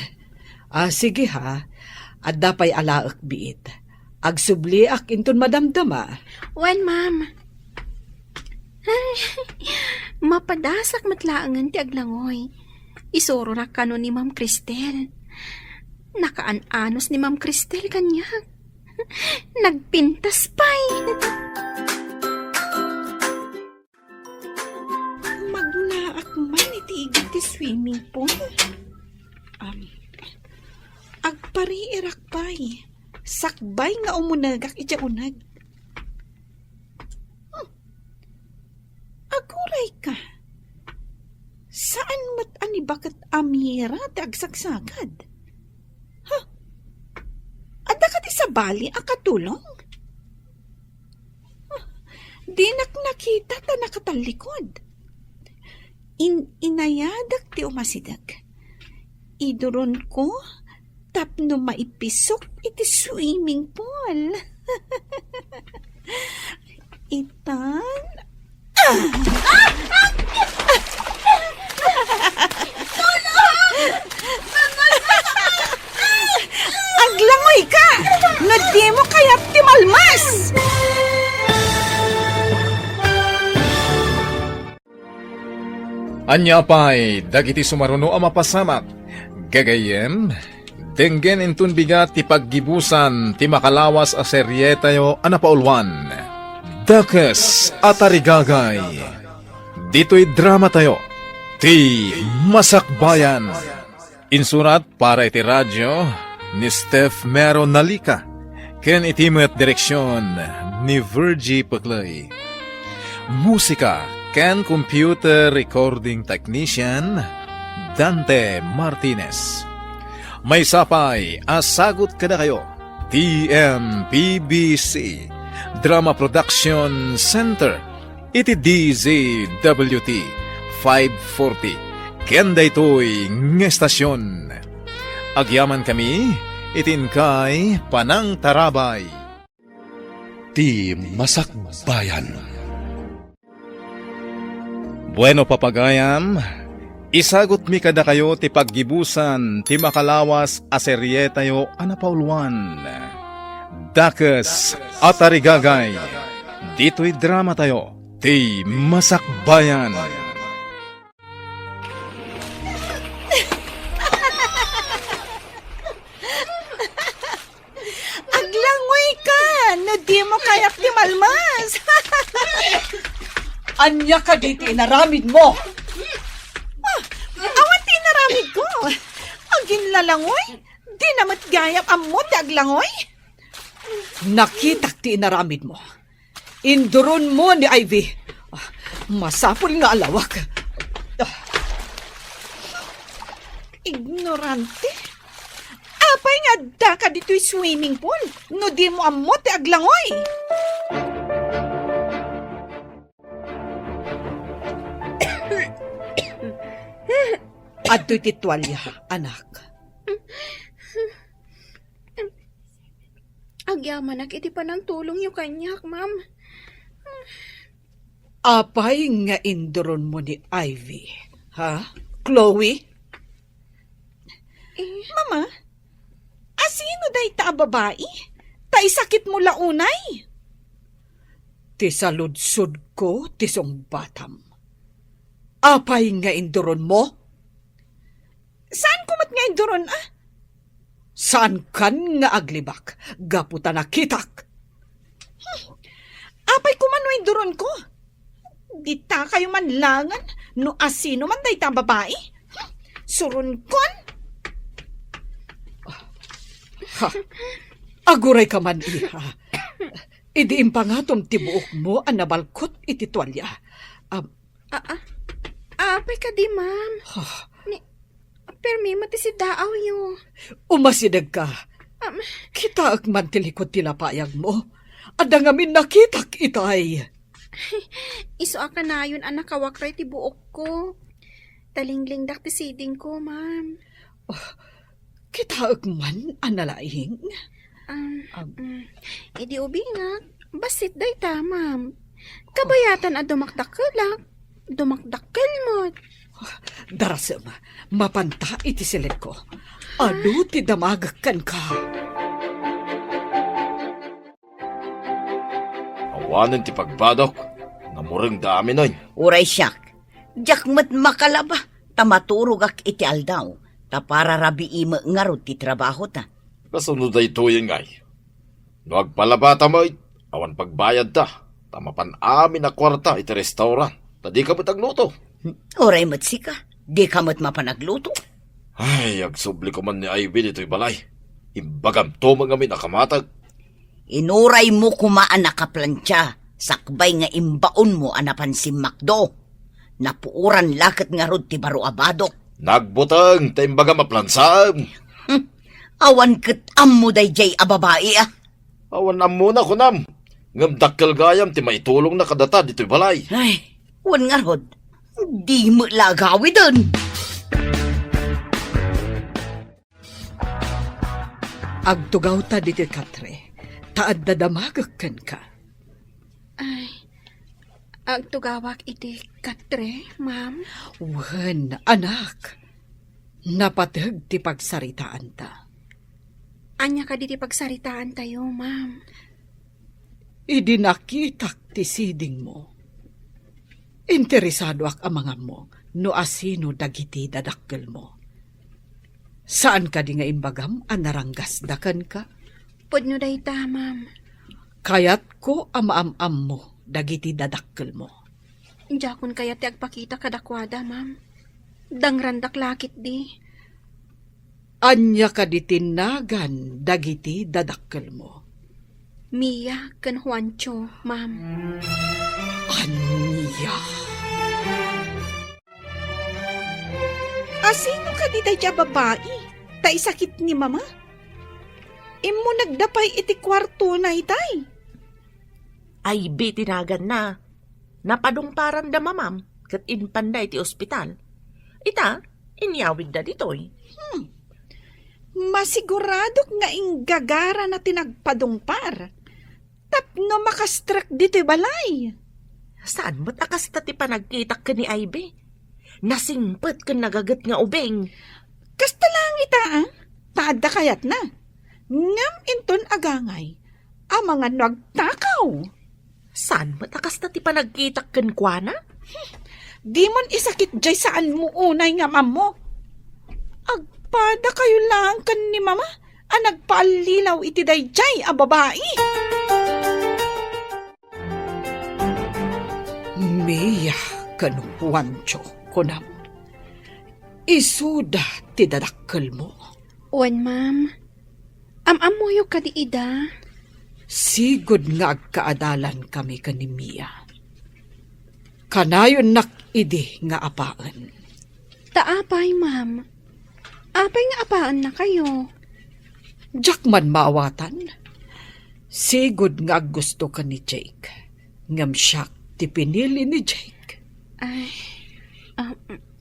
Sige ha. Adda pa'y alaak biit. Agsubli ak inton madamdama. Wen, ma'am. Mapadasak matlaangan ti aglangoy. Isuro na kano ni Ma'am Cristel. Nakaan-anos ni Ma'am Cristel kanyak. Nagpintas pa'y. Maglaak man iti igit ti swimming pool. Agpariirak pa'y. sakbay nga umunagak iti unag. Aguray ka. Saan mat ani bakat amira ti agsagsagad? Ha? Adda ka ti sa bali akatulong? Di nakita ta nakatalikod. Inayadak ti umasidag. Iduron ko tapno maipisok iti swimming pool. Itan. Aglangoy ka! No di mo kaya timalmas! Anya pa'y dagiti sumaruno ang mapasamak. Gagayem, denggen intun bigat ti paggibusan ti makalawas a serye tayo anapaulwan. Dakes at arigagay. Dito'y drama tayo. Ti Masakbayan. Insurat para iti radyo ni Steph Mero Nalika. Ken itimet direksyon ni Virgie Paclay. Musika ken computer recording technician Dante Martinez. May sapay asagot kada kayo. TMPBC Drama Production Center. Iti DZWT 540. Ken daytoy ng estasyon. Agyaman kami itin kay Panang Tarabay. Ti Masakbayan. Bueno papagayam, isagot mi kada kayo ti paggibusan ti makalawas a serye tayo anapaulwan. Dakes at arigagay, dito'y drama tayo, ti Masakbayan. Aglangoy ka! No di mo kaya timalmas! Anya ka diti inaramid mo. Awan ti naramid ko. Agin lalangoy. Di namat gayap ammo ti aglangoy. Nakitak ti inaramid mo. Induron mo ni Ivy. Masapul nga alawak. Ignorante. Apay nga da ka dito'y swimming pool. No di mo ammo ti aglangoy. Adto'y titwalya, anak. Agyaman iti pa ng tulong yung kanyak, ma'am. Apay nga induron mo ni Ivy. Ha? Chloe? Mama, asino day ta babae? Tay sakit mo launay. Ti saludsod ko, ti song batam. Apay nga induron mo? Saan kumat nga induron, ah? Saan kan nga aglibak? Gaputa nakitak. Apay kumano induron ko? Di ta kayo manlangan, no asino man day ta babae? Surun kon? Ha? Aguray ka man, iha. Idiin pa nga tom tibuok mo ang nabalkot iti tuwalya. Apay ka di, ma'am. Permi mati si daaw yo. Umasidag ka. Kita ak man tilikod tilapayag mo. Ada ngamin nakitak itay. Iso ka na yun anak kawakray ti buok ko. Talingling dak ti siding ko, ma'am. Kita ak man analaing. Idi ubi nga. Basit day ta, ma'am. Kabayatan a dumakdakelak. Dumakdakel mo. Darasem, mapanta iti silet ko. Ado ti damagakan ka. Awanan ti pagbadok. Namurang dami nun. Uray siyak, jakmat makalaba, tamaturog ak iti aldaw, ta para rabi ima ngarot ti trabaho ta. Kasunod ay tuyeng ay. No agpalabata mo, awan pagbayad ta. Tamapan amin na kwarta iti restaurant. Tadi ka matagluto. Uray matsika, di ka mat mapanagluto. Ay, agsubli ko man ni Ivy dito'y balay. Imbagam to mga minakamatag. Inuray mo kumaan nakaplantya, sakbay nga imbaon mo anapan si Macdo. Napuuran lakat nga rod ti baro abado. Nagbutang, ta imbaga maplansam. Awan ket ammo dayjay a babae ah. Awan na muna ko nam. Ngam dakkel gayam ti maitulong na kadata dito'y balay. Ay, wan nga rod. Di mo lagawi dun. Agtugaw ta diti katre, taad dadamagagkan ka. Ay, agtugawak iti katre, ma'am. Wen, anak, napatag ti pagsaritaan ta. Anya ka diti pagsaritaan tayo, ma'am. Idinakitak ti siding mo. Interesado ak amangam mo, no asino dagiti dadakkel mo. Saan ka di nga imbagam anaranggas dakan ka? Pudno day ta, ma'am. Kayat ko amaam-am mo dagiti dadakkel mo. Jakon kaya ti agpakita kadakwada, ma'am. Dangrandak lakit di. Anya ka di tinagan dagiti dadakkel mo. Mia ken Juancho, ma'am. Anya? Asino ka di dayja babae? Ta isakit ni mama? Imo nagdapay iti kwarto na itay. Ay, tinagan na. Napadungparan da mamam, kat inpanday ti ospital. Ita, inyawid da ditoy. Masigurado nga inggagara na tinagpadungpar. Tapno makastrak dito'y balay. Saan mo't akas ta ti panagkitak ka ni Ivy? Nasingpet ka nagagat nga ubeng. Kasta lang ita ah. Taadda kayat na. Ngam inton agangay. Ang mga nagtakaw. Saan mo't akas ta ti panagkitak kan kwa na? Di mon isakit jay saan mo unay nga mamo. Agpada kayo lang kan ni mama. Ang nagpaalilaw iti dayjay a babae. Mia kan Juancho kunam. Isuda ti dadakkel mo. Wan, ma'am. Am-amuyo ka di ida. Sigod nga agkaadalan kami kani Mia. Kanayon nakidi nga apaan. Taapay, ma'am. Apay nga apaan na kayo. Diyak man maawatan. Sigod nga gusto ka ni Jake. Ngam siya ti pinili ni Jake. Ay,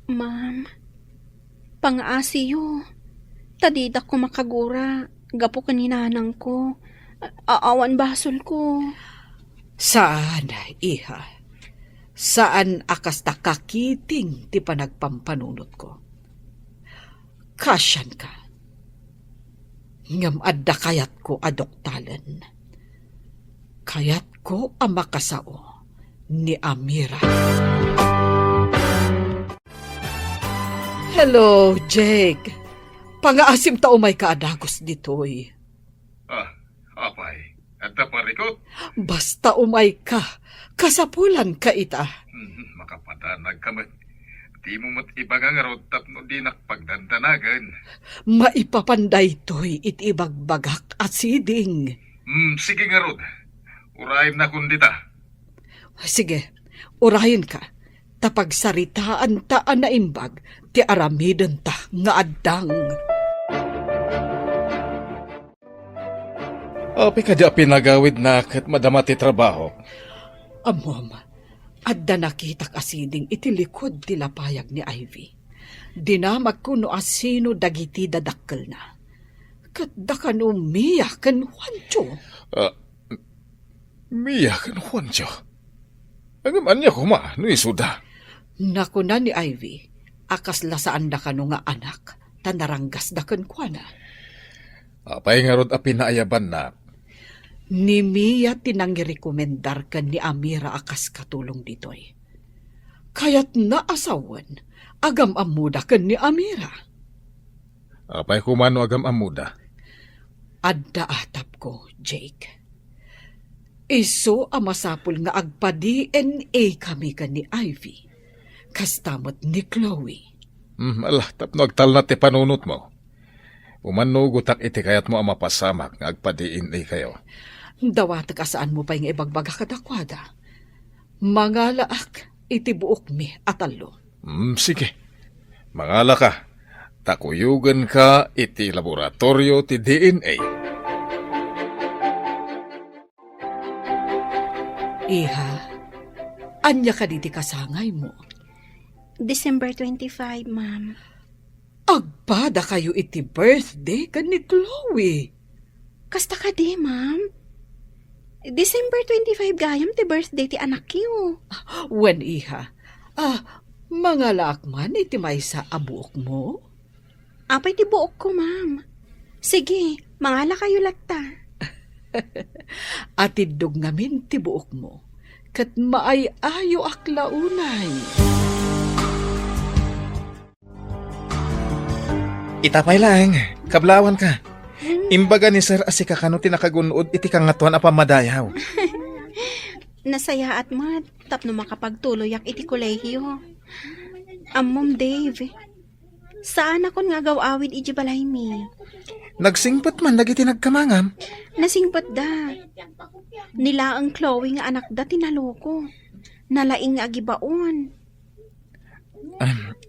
ma'am. Pang-asiyo. Tadida ko makagura. Gapo kaninanang ko. Aawan basol ko. Saan, iha? Saan akas takakiting ti panagpampanunot ko? Kasyan ka. Ngam adda kayat ko adoktalan. Kayat ko ang makasao ni Amira. Hello, Jake. Pangaasim ta umay ka adagos ditoy. Apay, at taparikot. Basta umay ka, kasapulan ka ita. Makapatanag ka man. Di mo mat ibagangarot tapno di nakpagdandanagan. Maipapanday to'y itibagbagak at siding. Sige nga rod. Uraim na kundita. Sige, urahin ka. Tapagsaritaan taan na imbag, ti aramiden ta nga addang. Api ka di pinagawid na kat madama ti trabaho. Amom, adda nakita kasiding itilikod ti lapayag ni Ivy. Dinamag ko no asino dagiti dadakkel na. Kat da ka no Mia kan Juancho. Mia kan Juancho. Agaman niya kuma, no isuda. Naku na ni Ivy, akas lasaan da ka no nga anak, tanaranggas da kan kwa na. Apay nga rod apinaayaban na. Ni Mia tinangirekomendar ka ni Amira akas katulong ditoy. Kaya't naasawan, agam amuda ka ni Amira. Apay kumano agam amuda. Adda atap ko, Jake. Iso amasapul nga agpa-DNA kami ka ni Ivy. Kastamot ni Chloe. Alah, tapno agtal na ti panunot mo. Umanugutak iti kayat mo ang mapasamak nga agpadiin kayo. Dawat ka saan mo pa yung ibagbaga kadakwada. Mga laak, iti buok mi atalo. Sige. Mangala ka. Takuyugan ka iti laboratorio ti DNA. Iha, anya ka diti kasangay mo. December 25, ma'am. Agpada kayo iti birthday ka ni Chloe. Kasta ka di, ma'am. December 25 gayam ti birthday ti anak yo. Wen iha, mga laakman iti may sa abuok mo? Apay ti buok ko, ma'am. Sige, mangala kayo latta. Atidog ngamin ti buok mo. Kat maay-ayo aklaunay. Itapay lang, kablawan ka. Imbaga ni Sir Asika kano tinakagunood iti kangatuan a pamadayaw. Nasaya at mat, tapno makapagtuloy ak iti kolehiyo. Mom Dave, saan ako nga gawawid iti balay mi? Nagsingpat man dagiti nagkamangam. Nasingpat da. Nila ang Chloe nga anak da tinaloko. Nalaing nga agibaon.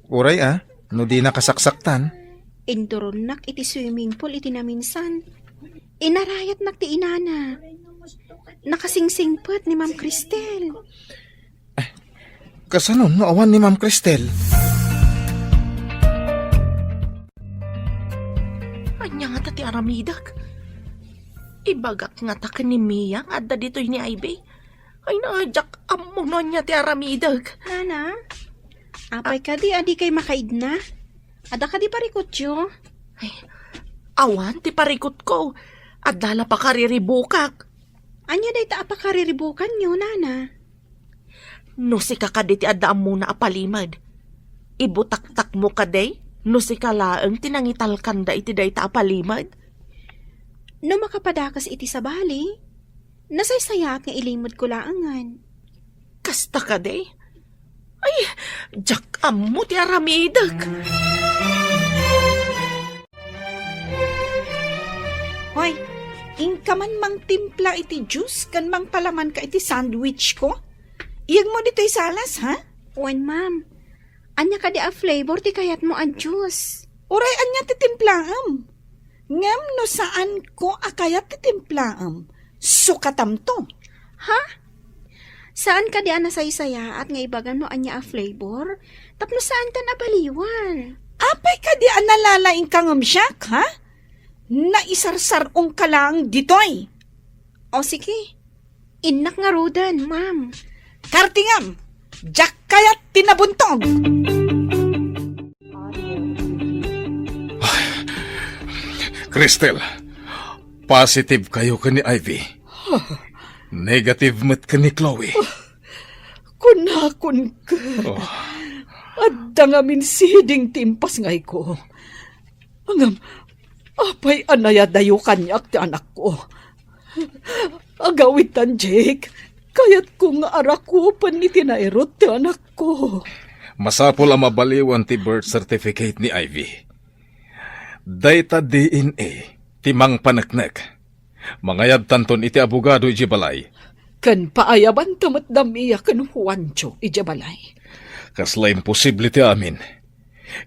Uray no di nakasaksaktan. Induron nak iti swimming pool iti naminsan. Inarayat nak ti inana. Nakasingsingpet ni Ma'am Cristel. Kasanon no awan ni Ma'am Cristel. Anya nga ti aramidag. Ibagak nga ta ni Mia nga adda dito'y ni Ivy. Ay naadyak ammo no niya ti aramidag. Nana, apay ka di adi kay makaidna. Ada ka di parikotyo. Ay, awan ti parikot ko. Adala pa kariribukak. Anya day ta apakariribukan nyo, Nana. No si kakadi ti adda muna apalimad. Ibutak-tak mo kaday. No si kalaang tinangital kanda iti day ta apalimad. No makapadakas iti sa bali, nasaysaya nga ilimod ko laangan. Kasta kaday. Ay, jak ammo ti aramidag. Hoy, ingka man mang timpla iti juice kan mang palaman ka iti sandwich ko. Iyag mo dito'y salas, ha? Wen, ma'am. Anya ka di a flavor ti kayat mo a juice. Uray, anya ti timplaam. Ngem no saan ko akayat ti timplaam. Sukatam to. Ha? Saan ka di a nasaysaya at nga ibagan mo anya a flavor? Tapno saan ta nabaliwan? Apay ka di analalaing kangamsyak, ha? Naisarsarong ka lang ditoy. O sige. Inak nga rodan, ma'am. Kartingam, jak kayat tinabuntog. Cristel, positive kayo ka ni Ivy. Negative mat ka ni Chloe. Kunakon ka. Adda nga minsiding timpas ngay ko. Angam, apay anaya dayo kanyak ti anak ko. Agawitan, Jake. Kaya't kung arak ko pan ni tinairot ti anak ko. Masapol ang mabaliwan ti birth certificate ni Ivy. Data DNA, timang panaknek. Mangayab tanton iti abogado iti balay. Kan paayaban tamat damiya kan Juancho iti balay. Kasla imposible ti amin.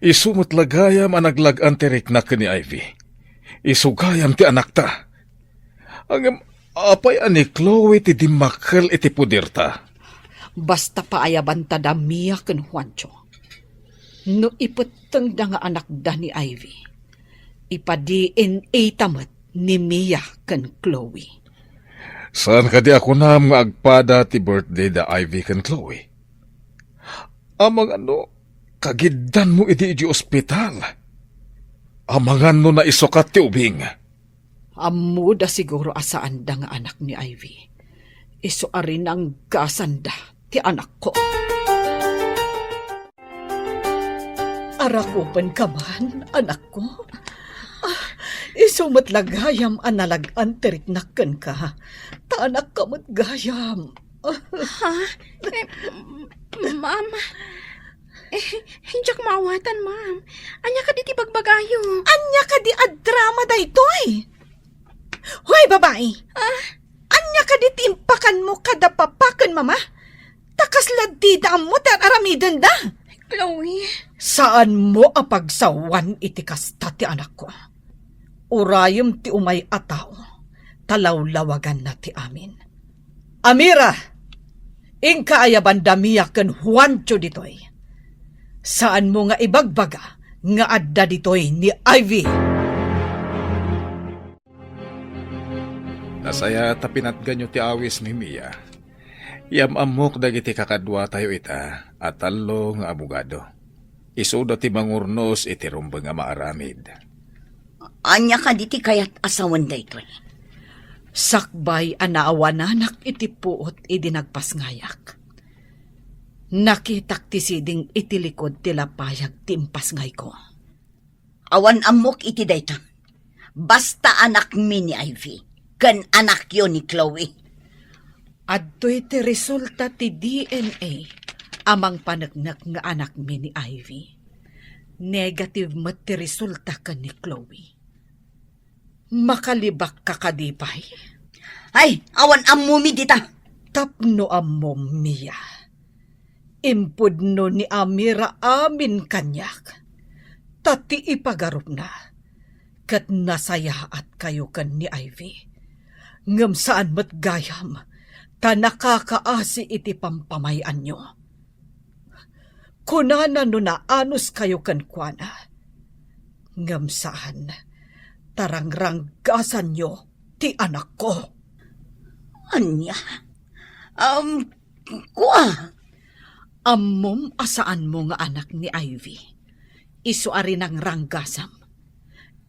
Isumot lagayam ang naglagan ti riknak ni Ivy. Isugayam ti anak ta. Ang apay ani Chloe ti dimakal iti pudirta. Basta paayaban ta damiya kan Juancho. No ipeteng da nga anak da ni Ivy. Ipa-DNA tamat ni Mia kan Chloe. Saan ka di ako nam nga agpada ti birthday da Ivy kan Chloe? Amang kagiddan mo iti ospital. Amangan no na isukat ti ubing. Ammo da siguro asaan da nga anak ni Ivy. Iso arin ang gasanda ti anak ko. Arakupan ka man, anak ko. Iso matlagayam analagan teriknakan ka. Taanak ka matgayam. Ha? Ma'am, Hindi ako maawatan, ma'am. Anya ka diti bagbagayo. Anya ka di drama daytoy. Hoy, babae. Anya ka di timpakan mo kada papakan, mama. Takas ladida mo tar aramidan da. Chloe. Saan mo apagsawan iti kasta ti anak ko? Urayom ti umay ataw, talawlawagan na ti amin. Amira, ingkaayaban damiya ken Juancho ditoy. Saan mo nga ibagbaga nga adda ditoy ni Ivy? Nasaya tapinatgan nyo ti awis ni Mia. Yamamok dagiti kakadwa tayo ita at talo nga abogado. Isuda ti mangurnos iti rumba nga maaramid. Anya ka diti kayat asawan daytoy. Sakbay anaawananak iti puot idi nagpasngayak. Nakitak ti siding iti likod ti lapayag timpas ngay ko. Awan amok iti dayta. Basta anak mi ni Ivy. Kan anak yo ni Chloe. Adto'y ti resulta ti DNA amang panagnak nga anak mi ni Ivy. Negative mat ti resulta ka ni Chloe. Makalibak ka kadipay. Ay, awan amumi dita. Tapno amom Mia. Impudno ni Amira amin kanyak. Tati ipagarup na. Kat nasayaat kayo kan ni Ivy. Ngam saan mat gayam. Ta nakakaasi iti pampamayan nyo. Kunana no na anus kayo kan kuana. Ngam saan tarangranggasan nyo ti anak ko. Anya? Kuha. Ammom asaan mo nga anak ni Ivy. Isuari ng ranggasam.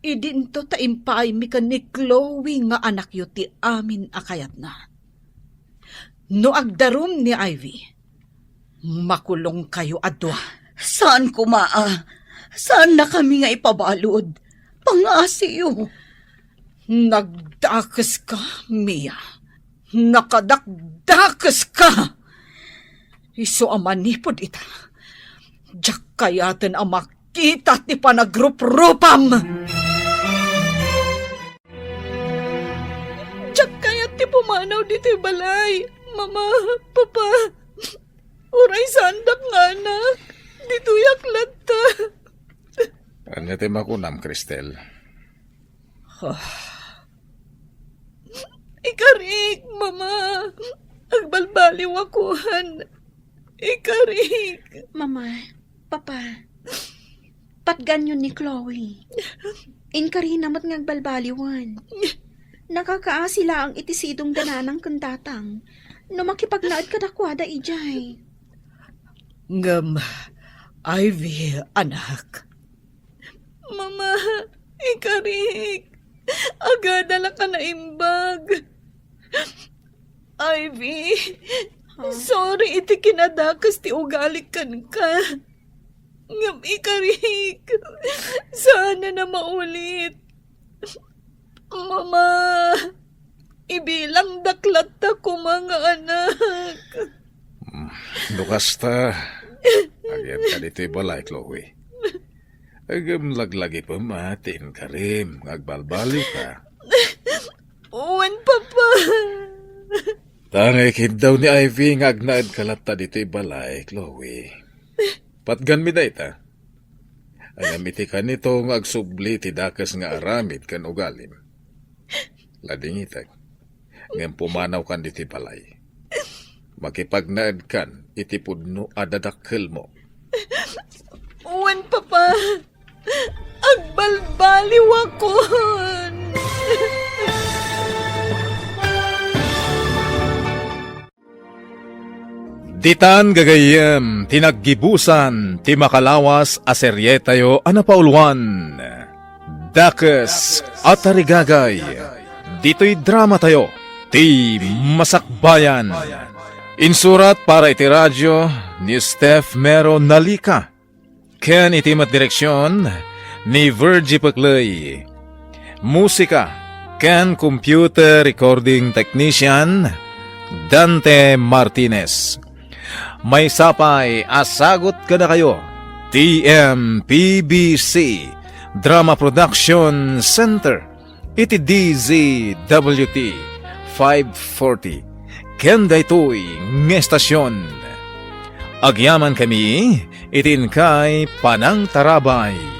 Idinto ta impay mi ka ni Chloe nga anak yo ti amin akayat na. No agdarum ni Ivy, makulong kayo adwa. Saan kumaa? Saan na kami nga ipabalod? Pangasiyo. Nagdakas ka, Mia. Nakadakdakas ka. Iso amanipod ita. Diyak kayaten ang makita ti panagrup-rupam. Diyak kayat ti pumanaw dito balay. Mama, Papa, uray sandak nga anak. Dito yaklat ta. Anya ti makunam, Cristel. Ikarik, mama. Agbalbaliw akuhan. Ikarik. Mama, Papa, patganyon ni Chloe. Inkarina mo't ngagbalbaliwan. Nakakaasila ang itisidong dananang kandatang. No makipaglaad ka dakwada, ijay. Ngam, Ivy, anak. Mama, ikarik. Agadala ka na imbag. Ivy, sorry iti kinadakas ti ugalikan ka. Ngam ikarik. Sana na maulit. Mama, ibilang daklat ta ko mga anak. Lukas ta. Agyan ka dito'y balay, Chloe. Agam laglagi pa matin ka rin. Agbalbali ka. Uwan, Papa. Tangay kid daw ni Ivy nga agnaad kalata dito'y balay, Chloe. Patgan mi day ta. Agamiti ka nito nga agsubli ti dakas nga aramid kan ugalim. Lading itag. Ngayon pumanaw kan dito'y balay. Makipagnaad kan itipudno adadakkel mo. Uwan, Papa. Agbalbaliw akon. Ditan gagayem, tinaggibusan, ti makalawas aseryetayo anapauluan. Dakas at arigagay, dito'y drama tayo, ti Masakbayan. Insurat para iti radyo ni Steph Mero Nalika. Ken iti direksyon ni Virgie Paclay. Musika, Ken Computer Recording Technician, Dante Martinez. May sapay, asagot ka na kayo. TMPBC Drama Production Center. Iti DZWT 540. Kenda ito'y ngestasyon. Agyaman kami, itin kay Panang Tarabay.